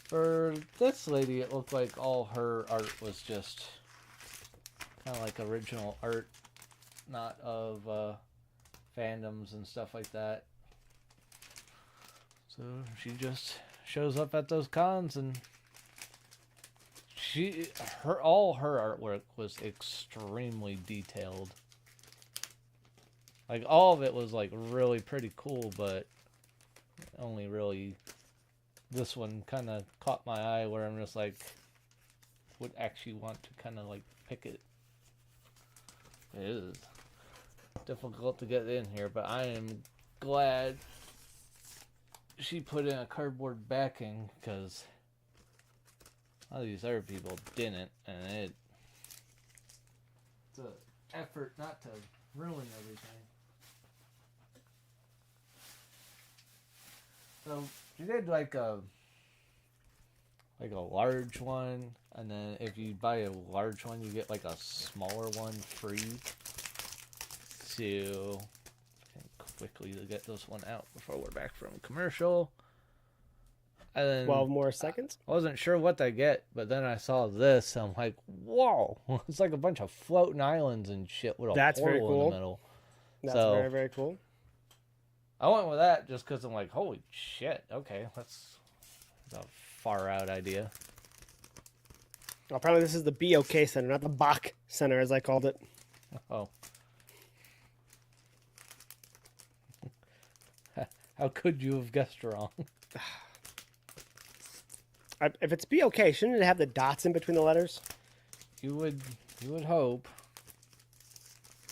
For this lady, it looked like all her art was just kind of like original art, not of fandoms and stuff like that. So she just shows up at those cons and all her artwork was extremely detailed. Like all of it was like really pretty cool, but only really this one kind of caught my eye where I'm just like would actually want to kind of like pick it. It is difficult to get in here, but I am glad she put in a cardboard backing because a lot of these other people didn't, and it's an effort not to ruin everything. So she did like a large one, and then if you buy a large one, you get like a smaller one free. So quickly to get this one out before we're back from commercial. And then 12 more seconds. I wasn't sure what to get, but then I saw this. I'm like, whoa! It's like a bunch of floating islands and shit with a That's very portal in cool. the middle. That's So- very, very cool. I went with that just because I'm like, holy shit! Okay, that's a far out idea. Well, apparently this is the BOK Center, not the Bach Center, as I called it. Oh. How could you have guessed wrong? If it's BOK, shouldn't it have the dots in between the letters? You would hope.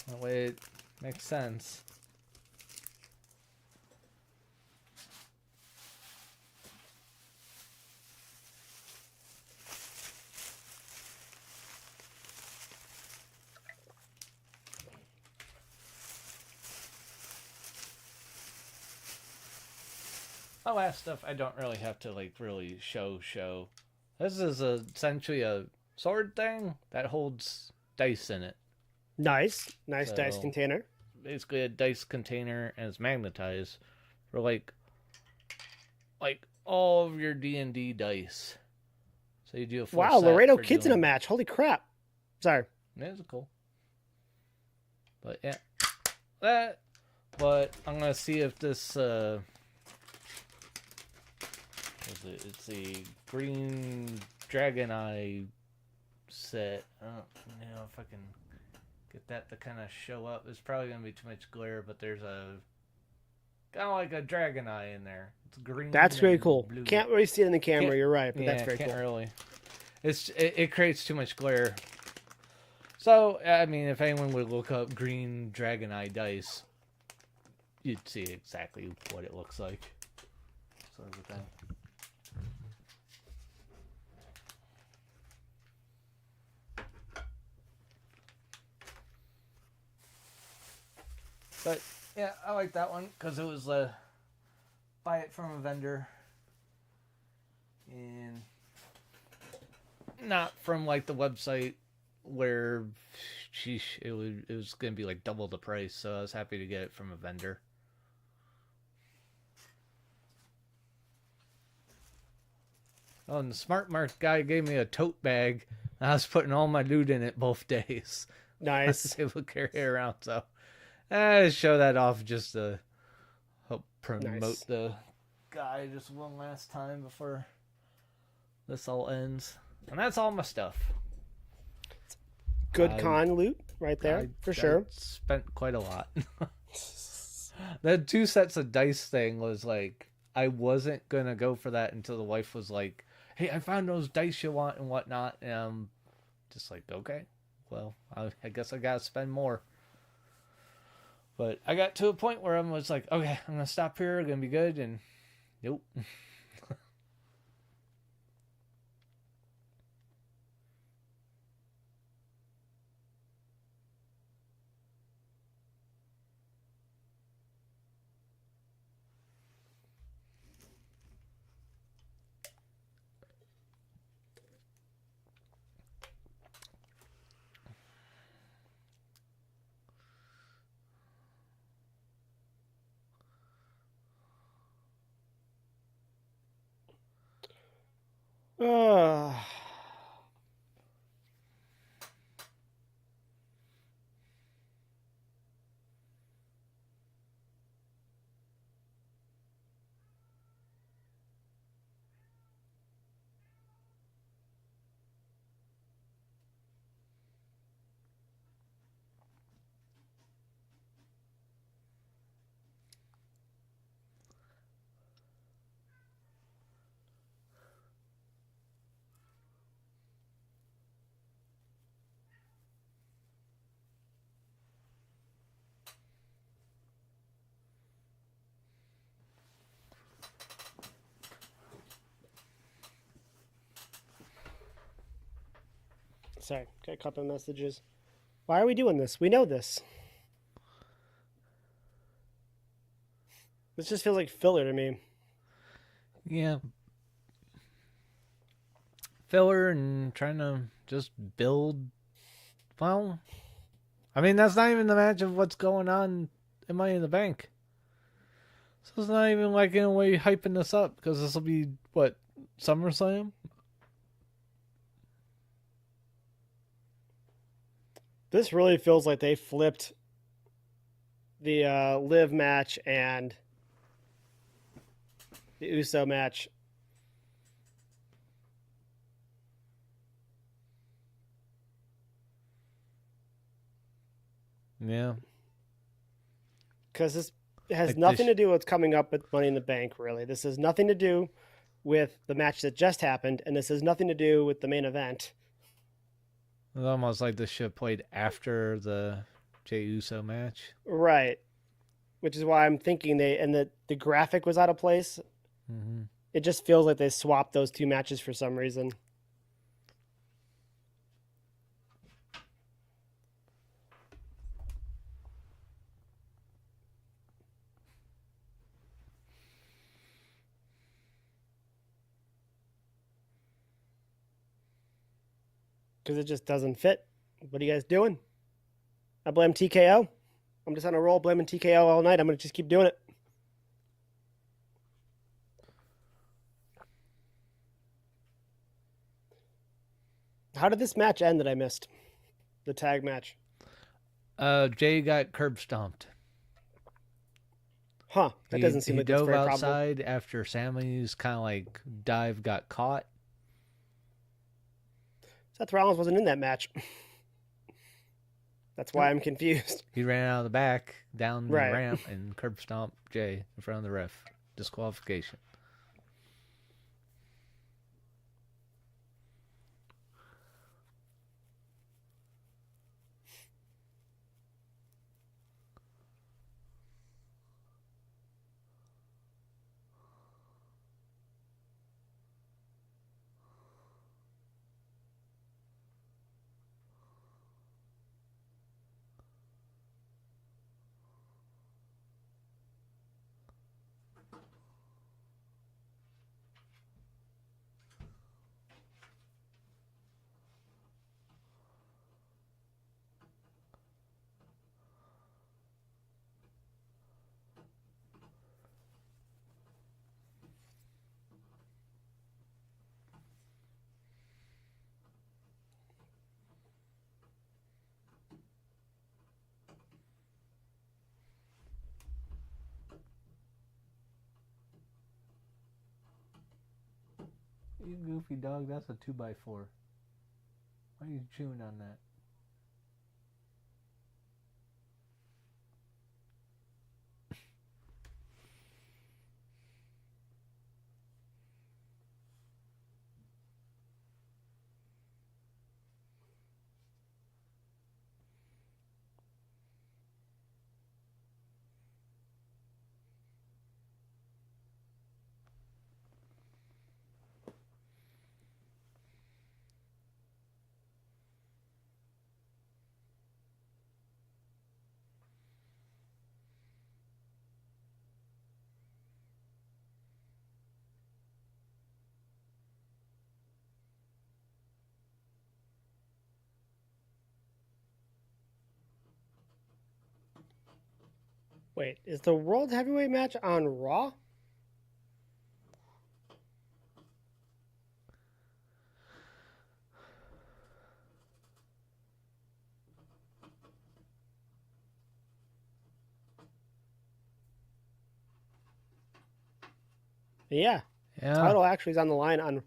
That way it makes sense. my last stuff, I don't really have to like really show. This is essentially a sword thing that holds dice in it. Nice dice So- container. Basically, a dice container, and it's magnetized for like all of your D&D dice. So you do a full Wow, set Laredo for Kid's in a doing- match. Holy crap! Sorry. Yeah, it's cool. But yeah, that. But I'm gonna see if this. It's a green dragon eye set. I don't know if I can get that to kind of show up. It's probably gonna be too much glare, but there's a kind of like a dragon eye in there. It's green. That's very and cool. blue. Can't really see it in the camera. Can't- You're right, but Yeah, that's very can't cool. really. It creates too much glare. So I mean, if anyone would look up green dragon eye dice, you'd see exactly what it looks like. Sort of a thing. But yeah, I like that one because it was buy it from a vendor and not from like the website where it was gonna be like double the price. So I was happy to get it from a vendor. Oh, and the Smart Mark guy gave me a tote bag. I was putting all my loot in it both days. I Nice. was able to carry it around, so I show that off just to help promote Nice. the guy just one last time before this all ends. And that's all my stuff. Good I- con loot right there, for sure. I spent quite a lot. The 2 sets of dice thing was like, I wasn't gonna go for that until the wife was like, "Hey, I found those dice you want and whatnot," and I'm just like, "Okay, well, I guess I gotta spend more." But I got to a point where I was like, "Okay, I'm gonna stop here. I'm gonna be good," and nope. Ah. Sorry, got a couple of messages. Why are we doing this? We know this. This just feels like filler to me. Yeah. Filler and trying to just build. Well, I mean, that's not even the match of what's going on in Money in the Bank. So it's not even like in a way hyping this up because this will be, what, SummerSlam? This really feels like they flipped the Liv match and the Uso match. Yeah. Because this has Like nothing this- to do with what's coming up with Money in the Bank, really. This has nothing to do with the match that just happened, and this has nothing to do with the main event. It's almost like this should have played after the Jey Uso match. Right. Which is why I'm thinking the graphic was out of place. Mm-hmm. It just feels like they swapped those two matches for some reason. because it just doesn't fit. What are you guys doing? I blame TKO. I'm just on a roll blaming TKO all night. I'm going to just keep doing it. How did this match end that I missed? The tag match. Jay got curb stomped. Huh. That doesn't seem he like that's dove very probable. outside after Sammy's kind of like dive got caught. Seth Rollins wasn't in that match. That's why I'm confused. He ran out of the back, down the Right. ramp, and curb stomped Jay in front of the ref. Disqualification. You goofy dog, that's a 2x4. Why are you chewing on that? Wait, is the World Heavyweight match on Raw? Yeah. Yeah. Title actually is on the line on.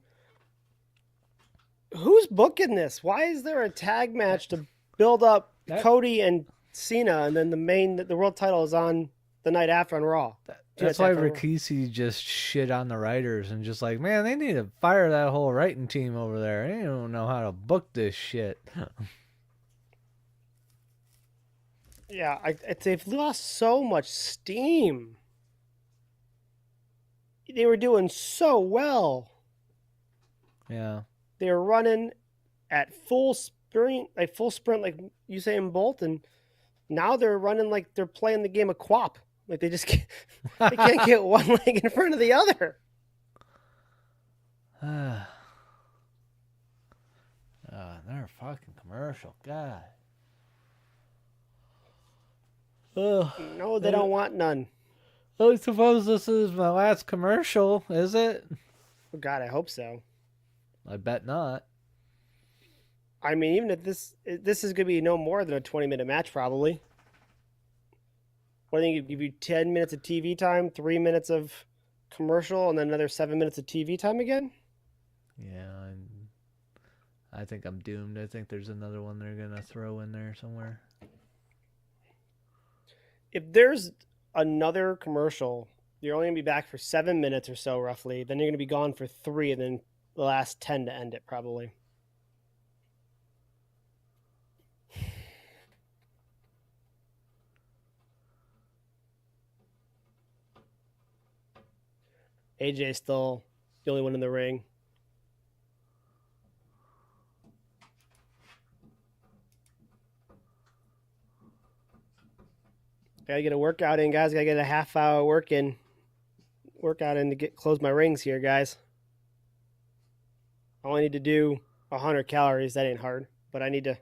Who's booking this? Why is there a tag match to build up Cody and Cena, and then the world title is on the night after on Raw? That's why Rikishi just shit on the writers and just like, man, they need to fire that whole writing team over there. They don't know how to book this shit. Yeah, they've lost so much steam. They were doing so well. Yeah. They were running at full sprint like Usain Bolt, and now they're running like they're playing the game of quap. Like they just can't get one leg in front of the other. They're a fucking commercial. God. No, they don't want none. I suppose this is my last commercial, is it? Oh, God, I hope so. I bet not. I mean, even if this is going to be no more than a 20-minute match, probably. What do you think? Give you 10 minutes of TV time, 3 minutes of commercial, and then another 7 minutes of TV time again? Yeah, I think I'm doomed. I think there's another one they're going to throw in there somewhere. If there's another commercial, you're only going to be back for 7 minutes or so, roughly. Then you're going to be gone for 3, and then the last 10 to end it, probably. AJ's still the only one in the ring. Gotta get a workout in, guys. Gotta get a half-hour workout in to close my rings here, guys. All I need to do 100 calories. That ain't hard, but I need to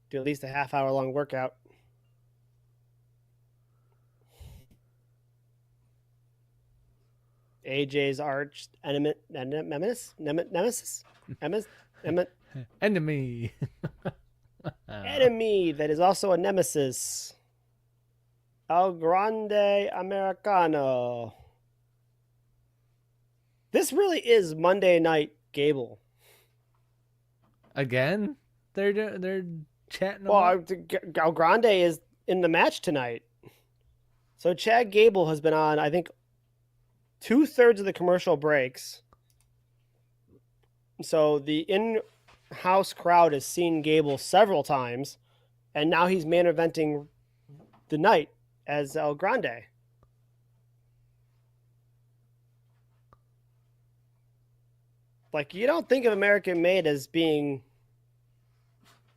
do at least a half-hour long workout. AJ's arch Enemy. enemy that is also a nemesis. El Grande Americano. This really is Monday Night Gable. Again? They're chatting Well, about. El Grande is in the match tonight. So Chad Gable has been on, I think, 2/3 of the commercial breaks. So the in-house crowd has seen Gable several times, and now he's main eventing the night as El Grande. Like, you don't think of American Made as being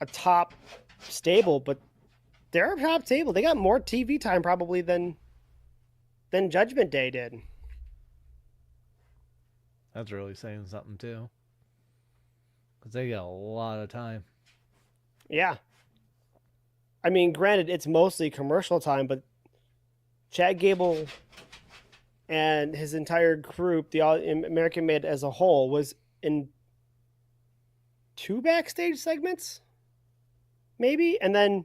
a top stable, but they're a top stable. They got more TV time probably than Judgment Day did. That's really saying something too. Because they get a lot of time. Yeah. I mean, granted, it's mostly commercial time, but Chad Gable and his entire group, the American Made as a whole, was in 2 backstage segments, maybe, and then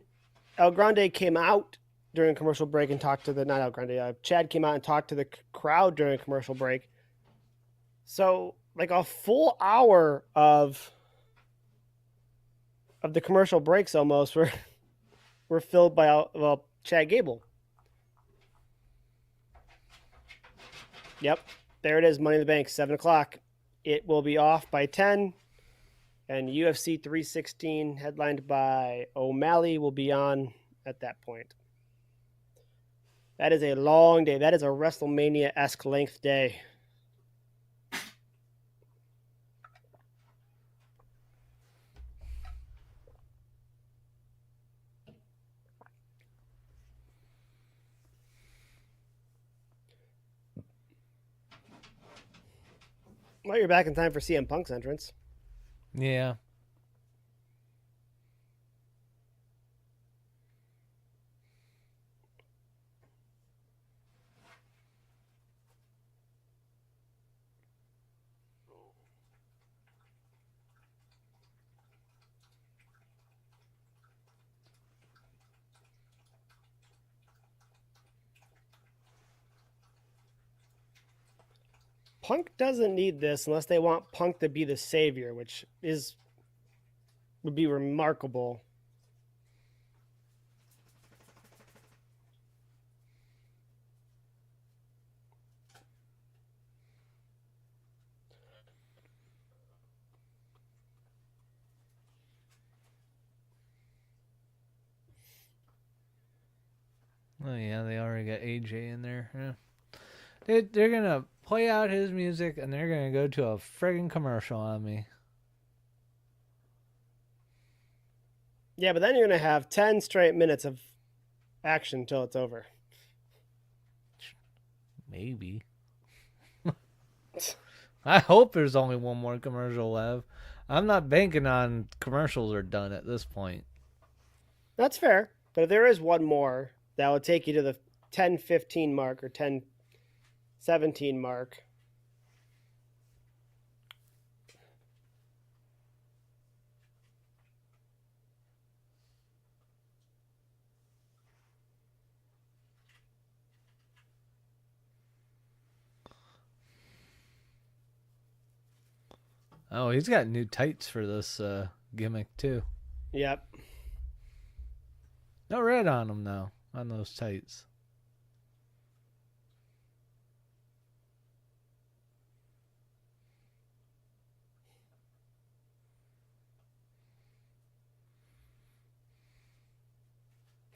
El Grande came out during a commercial break and talked to not El Grande. Chad came out and talked to the crowd during a commercial break. So, like a full hour of the commercial breaks almost were filled by Chad Gable. Yep, there it is. Money in the Bank, 7:00. It will be off by 10, and UFC 316, headlined by O'Malley, will be on at that point. That is a long day. That is a WrestleMania-esque length day. Well, you're back in time for CM Punk's entrance. Yeah. Punk doesn't need this unless they want Punk to be the savior, which would be remarkable. Oh yeah, they already got AJ in there. Yeah. They're gonna play out his music and they're gonna go to a friggin' commercial on me. Yeah, but then you're going to have 10 straight minutes of action until it's over. Maybe. I hope there's only one more commercial left. I'm not banking on commercials are done at this point. That's fair. But if there is one more, that would take you to the 10:15 mark or 10:17 mark. Oh, he's got new tights for this gimmick too. Yep. No red on them though, on those tights.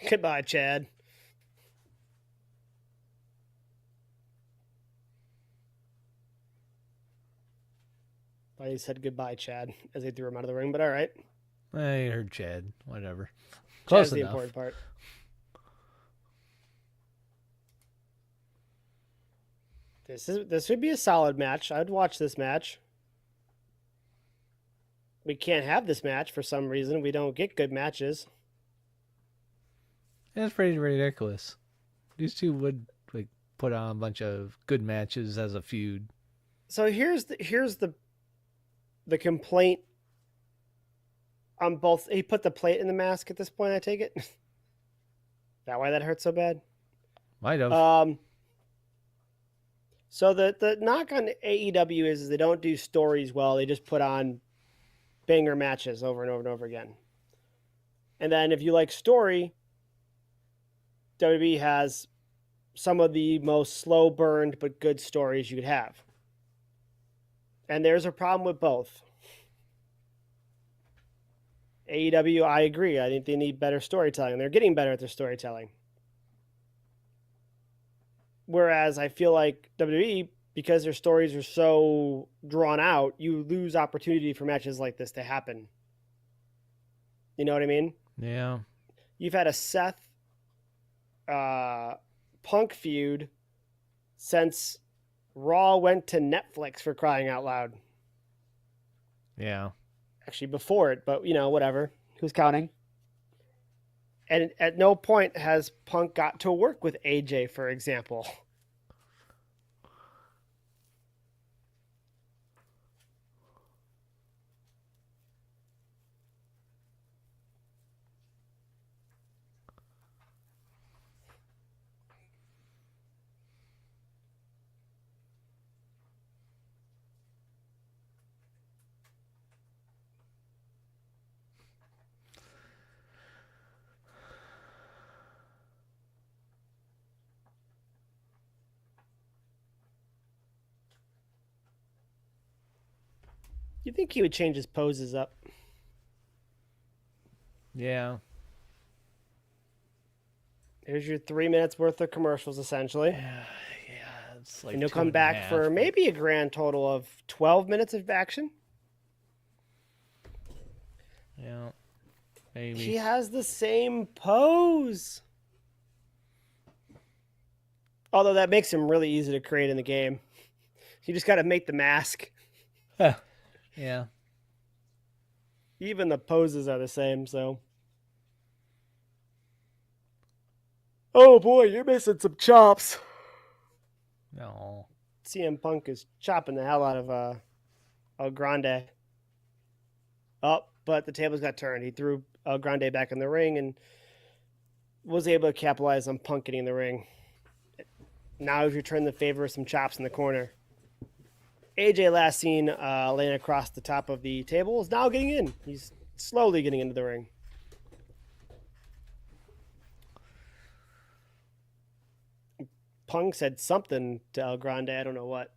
Goodbye, Chad. Thought he said goodbye, Chad, as they threw him out of the ring, but all right. I heard Chad. Whatever. Close Chad's the enough. important part. This would be a solid match. I'd watch this match. we can't have this match for some reason. We don't get good matches. That's pretty ridiculous. These two would like put on a bunch of good matches as a feud. So here's the complaint on both. He put the plate in the mask at this point, I take it. That why that hurts so bad? Might have. So the knock on AEW is they don't do stories well. They just put on banger matches over and over and over again. And then if you like story, WWE has some of the most slow burned but good stories you could have. And there's a problem with both. AEW, I agree. I think they need better storytelling, and they're getting better at their storytelling. Whereas I feel like WWE, because their stories are so drawn out, you lose opportunity for matches like this to happen. You know what I mean? Yeah. You've had a Seth Punk feud since Raw went to Netflix, for crying out loud. Yeah. Actually, before it, but whatever. Who's counting? And at no point has Punk got to work with AJ, for example. You think he would change his poses up? Yeah. Here's your 3 minutes worth of commercials, essentially. Yeah. It's like And you'll two come and a back half, for but- maybe a grand total of 12 minutes of action. Yeah. Maybe. He has the same pose. Although that makes him really easy to create in the game. You just got to make the mask. Yeah. Even the poses are the same, so. Oh boy, you're missing some chops. No. CM Punk is chopping the hell out of El Grande. Oh, but the tables got turned. He threw El Grande back in the ring and was able to capitalize on Punk getting in the ring. Now he's returned the favor with some chops in the corner. AJ, last seen laying across the top of the table, is now getting in. He's slowly getting into the ring. Punk said something to El Grande. I don't know what.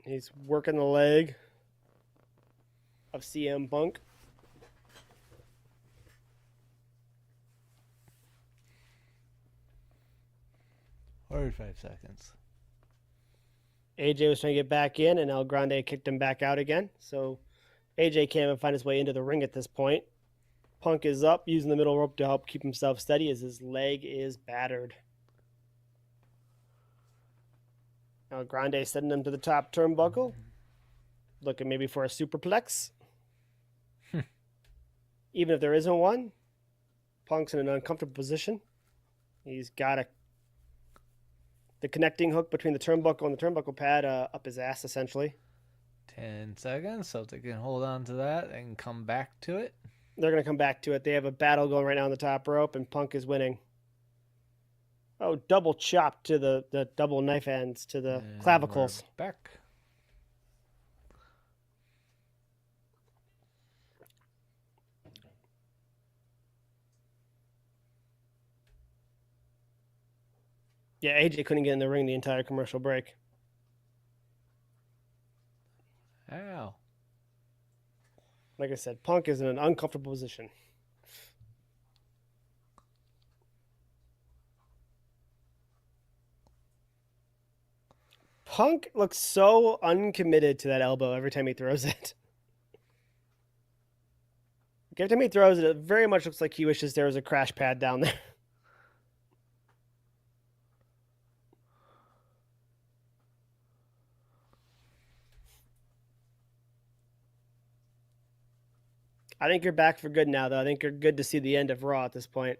He's working the leg of CM Punk. Or 5 seconds. AJ was trying to get back in, and El Grande kicked him back out again. So AJ can't even find his way into the ring at this point. Punk is up, using the middle rope to help keep himself steady as his leg is battered. El Grande sending him to the top turnbuckle. Looking maybe for a superplex. Even if there isn't one, Punk's in an uncomfortable position. He's got the connecting hook between the turnbuckle and the turnbuckle pad up his ass, essentially. 10 seconds, so if they can hold on to that and come back to it. They're going to come back to it. They have a battle going right now on the top rope, and Punk is winning. Oh, double chop to the double knife ends to the And clavicles. we're back. Yeah, AJ couldn't get in the ring the entire commercial break. Ow. Like I said, Punk is in an uncomfortable position. Punk looks so uncommitted to that elbow every time he throws it. Every time he throws it, it very much looks like he wishes there was a crash pad down there. I think you're back for good now, though. I think you're good to see the end of Raw at this point.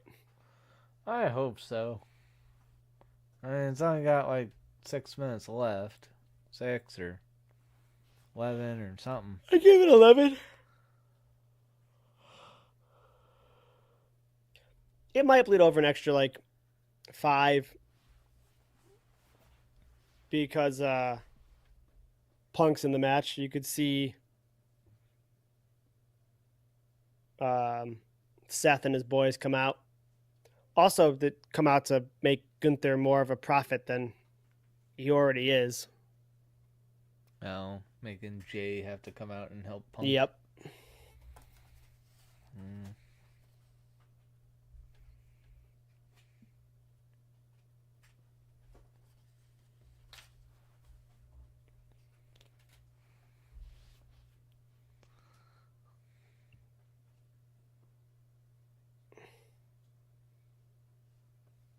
I hope so. I mean, it's only got like 6 minutes left. 6 or 11 or something. I give it 11. It might bleed over an extra, like, 5. Because Punk's in the match. You could see Seth and his boys come out. Also, that come out to make Gunther more of a prophet than he already is. Oh, making Jay have to come out and help Punk. Yep. Mm.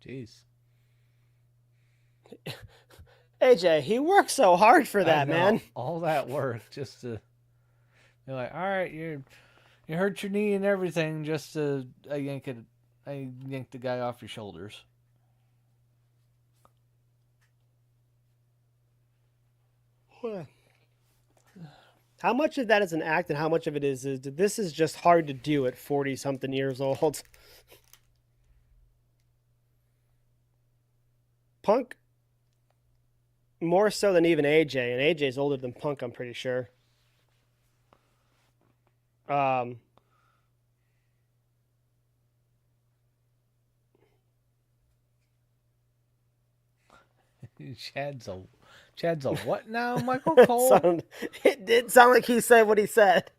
Jeez. AJ, he worked so hard for that, I know, man. all that work just to be like, all right, you hurt your knee and everything just to yank the guy off your shoulders. How much of that is an act and how much of it is this is just hard to do at 40 something years old? Punk more so than even AJ, and AJ's older than Punk, I'm pretty sure. Chad's a what now, Michael Cole? It did sound like he said what he said.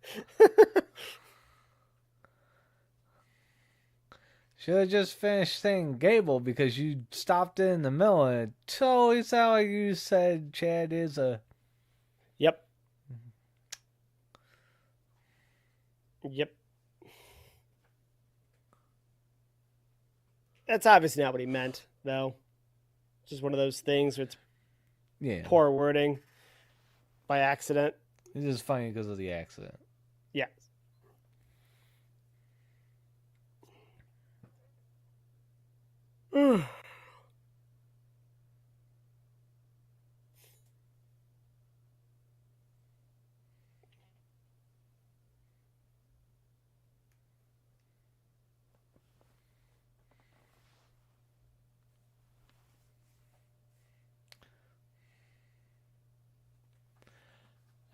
Should have just finished saying Gable because you stopped in the middle and it totally sounded like you said Chad is a... Yep. Yep. That's obviously not what he meant, though. Just one of those things where it's poor wording by accident. It's just funny because of the accident. Yeah.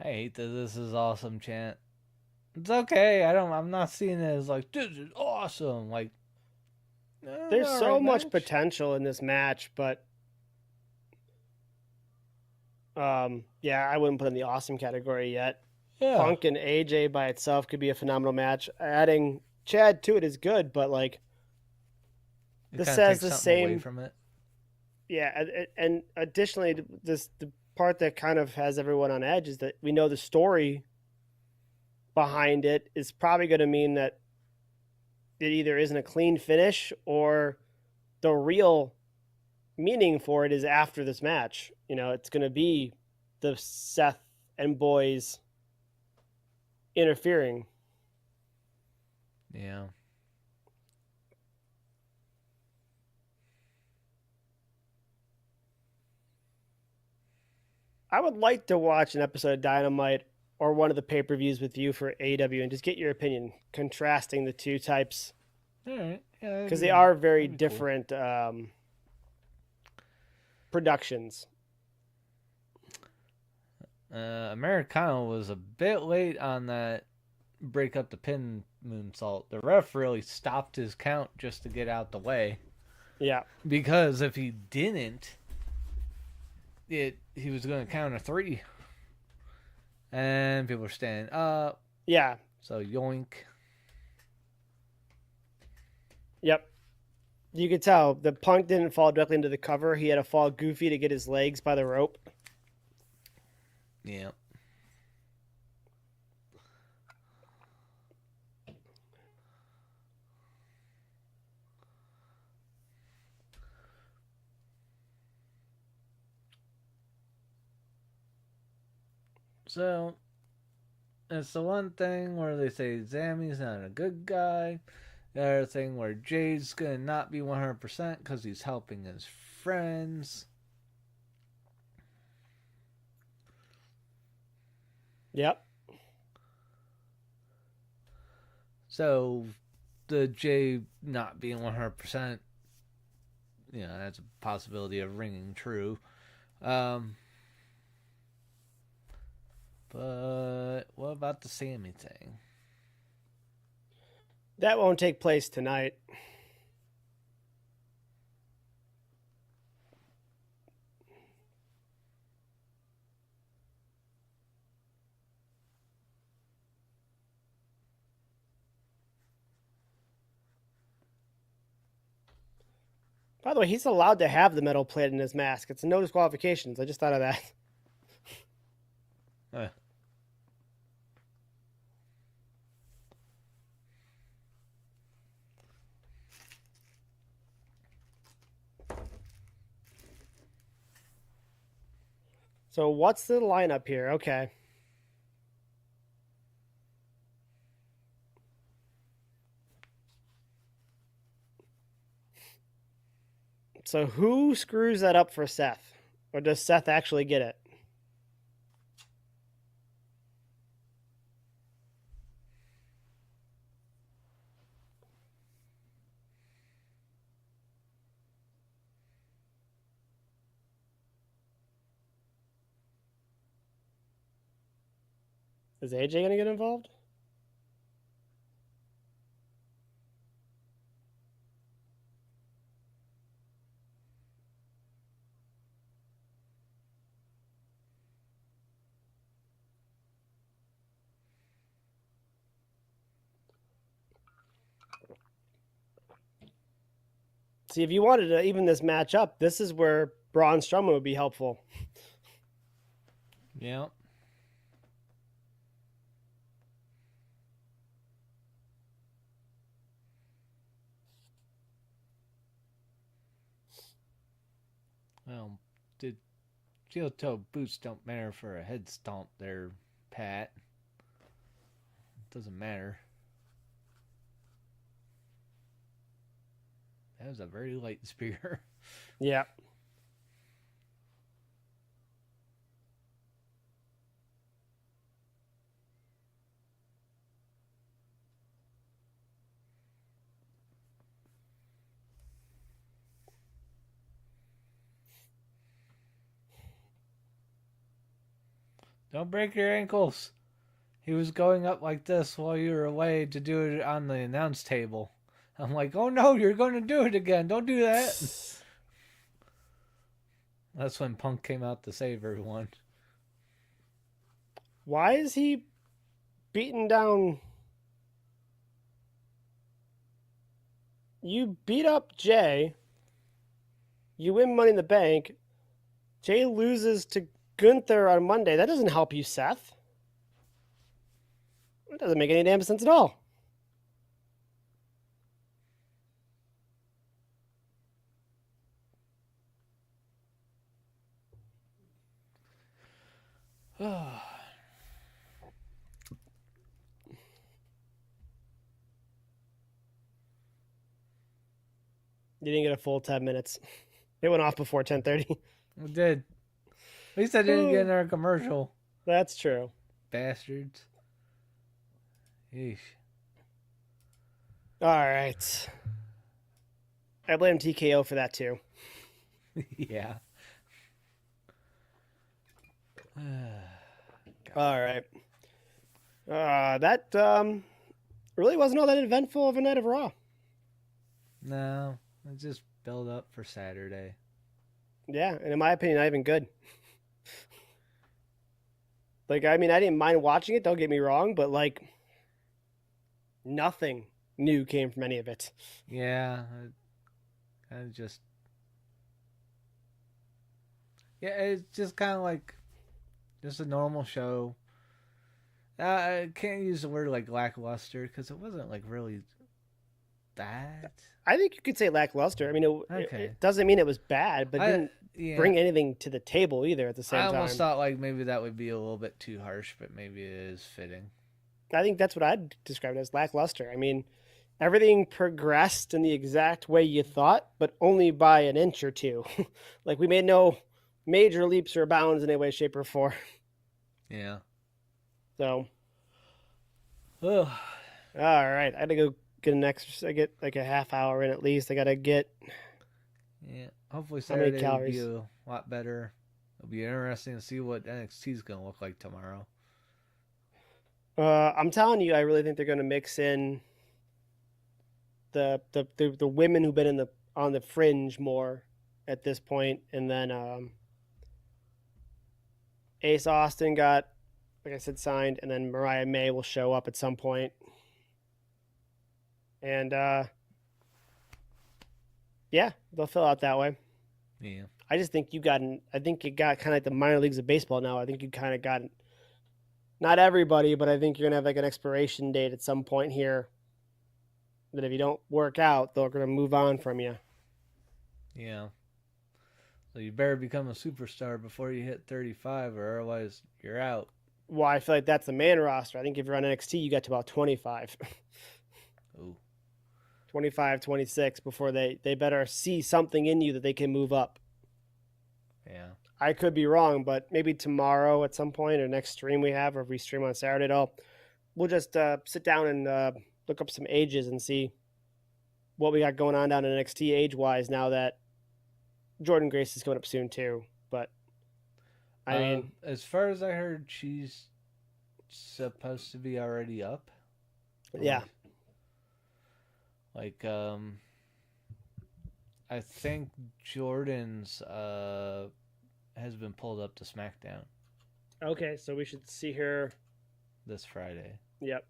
I hate that this is awesome chant. It's okay. I'm not seeing it as like this is awesome. Like there's so much potential in this match, but yeah, I wouldn't put it in the awesome category yet. Yeah. Punk and AJ by itself could be a phenomenal match. Adding Chad to it is good, but like this says the same away from it. Yeah, and additionally, the part that kind of has everyone on edge is that we know the story behind it is probably going to mean that it either isn't a clean finish or the real meaning for it is after this match. You know, it's going to be the Seth and boys interfering. Yeah. I would like to watch an episode of Dynamite or one of the pay-per-views with you for AEW and just get your opinion, contrasting the two types. All right. Yeah, because they are very different productions. Americano was a bit late on that break up the pin moonsault. The ref really stopped his count just to get out the way. Yeah. Because if he didn't, he was going to count a 3. And people were standing up. Yeah. So yoink. Yep. You could tell the Punk didn't fall directly into the cover. He had to fall goofy to get his legs by the rope. Yeah. So it's the one thing where they say Zammy's not a good guy. The other thing where Jade's gonna not be 100% because he's helping his friends. Yep. So the Jay not being 100%, that's a possibility of ringing true. But what about the Sammy thing? That won't take place tonight. By the way, he's allowed to have the metal plate in his mask. It's no disqualifications. I just thought of that. Uh, So what's the lineup here? Okay. So who screws that up for Seth? Or does Seth actually get it? Is AJ going to get involved? See, if you wanted to even this match up, this is where Braun Strowman would be helpful. yeah. Well, the steel toe boots don't matter for a head stomp there, Pat. It doesn't matter. That was a very light spear. Yeah. Don't break your ankles. He was going up like this while you were away to do it on the announce table. I'm like, oh no, you're going to do it again. Don't do that. That's when Punk came out to save everyone. Why is he beating down? You beat up Jay. You win Money in the Bank. Jay loses to Gunther on Monday. That doesn't help you, Seth. That doesn't make any damn sense at all. You didn't get a full 10 minutes. It went off before 10:30. We did. At least I didn't get another commercial. That's true. Bastards. Yeesh. All right. I blame TKO for that too. Yeah. All right. That really wasn't all that eventful of a night of Raw. No, it just build up for Saturday. Yeah, and in my opinion, not even good. Like, I mean, I didn't mind watching it, don't get me wrong, but like, nothing new came from any of it. Yeah, I just. Yeah, it's just kind of like Just a normal show. I can't use the word like lackluster because it wasn't like really that. I think you could say lackluster. I mean, Okay. it doesn't mean it was bad, but it didn't Yeah. bring anything to the table either at the same I time. almost thought like maybe that would be a little bit too harsh, but maybe it is fitting. I think that's what I'd describe it as lackluster. I mean, everything progressed in the exact way you thought, but only by an inch or two. Like we made no major leaps or bounds in any way, shape, or form. Yeah. So, Ugh. all right, I gotta go get an exercise. I get like a half hour in at least. I gotta get. Yeah. Hopefully How many Saturday will be calories? a lot better. It'll be interesting to see what NXT is gonna look like tomorrow. I'm telling you, I really think they're gonna mix in the women who've been in the on the fringe more at this point, and then Ace Austin got, like I said, signed, and then Mariah May will show up at some point. And yeah, they'll fill out that way. Yeah. I just think I think you got kind of like the minor leagues of baseball now. I think you kind of got, not everybody, but I think you're gonna have like an expiration date at some point here. That if you don't work out, they're gonna move on from you. Yeah. So you better become a superstar before you hit 35, or otherwise you're out. Well, I feel like that's the main roster. I think if you're on NXT, you got to about 25. Ooh. 25, 26 before they better see something in you that they can move up. Yeah. I could be wrong, but maybe tomorrow at some point or next stream we have, or if we stream on Saturday, we'll just sit down and look up some ages and see what we got going on down in NXT age-wise now that Jordan Grace is coming up soon too. But I mean, as far as I heard, she's supposed to be already up. yeah. Like, I think Jordan's has been pulled up to SmackDown Okay, so we should see her. this Friday. Yep.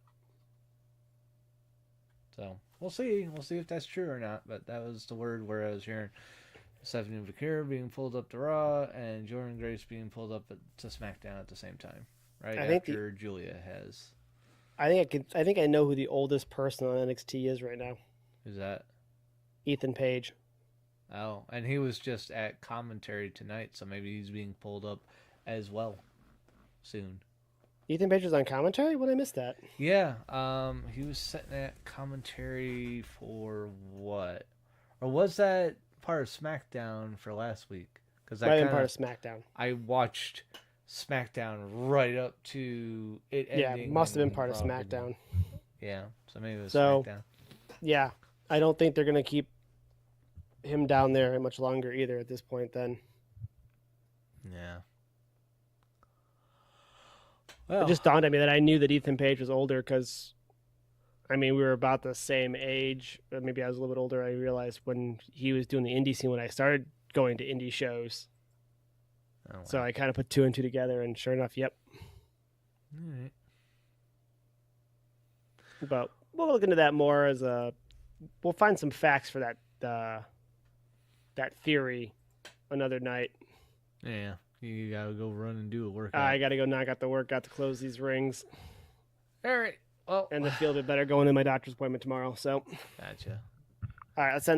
So we'll see. We'll see if that's true or not. But that was the word where I was hearing Stephanie Vaquer being pulled up to Raw and Jordan Grace being pulled up to SmackDown at the same time, right I think after Julia has. I think I know who the oldest person on NXT is right now. Who's that? Ethan Page. Oh, and he was just at commentary tonight, so maybe he's being pulled up as well soon. Ethan Page was on commentary? When I missed that? Yeah, he was sitting at commentary for what? Or was that part of SmackDown for last week? Because Might have been part of SmackDown. I watched SmackDown right up to it Yeah, ending. must have been and part of Raw beginning. SmackDown. Yeah, so maybe it was So- SmackDown. Yeah, I don't think they're gonna keep him down there much longer either at this point. Then Yeah. it Well, just dawned on me that I knew that Ethan Page was older because, I mean, we were about the same age. But maybe I was a little bit older. I realized when he was doing the indie scene when I started going to indie shows. oh, well. So I kind of put two and two together, and sure enough, yep. All right. But we'll look into that more as we'll find some facts for that that theory another night. Yeah, you gotta go run and do a workout. I got to go knock out the workout to close these rings, All right. Well, and to feel a bit better going to my doctor's appointment tomorrow. So, gotcha. all right, let's end.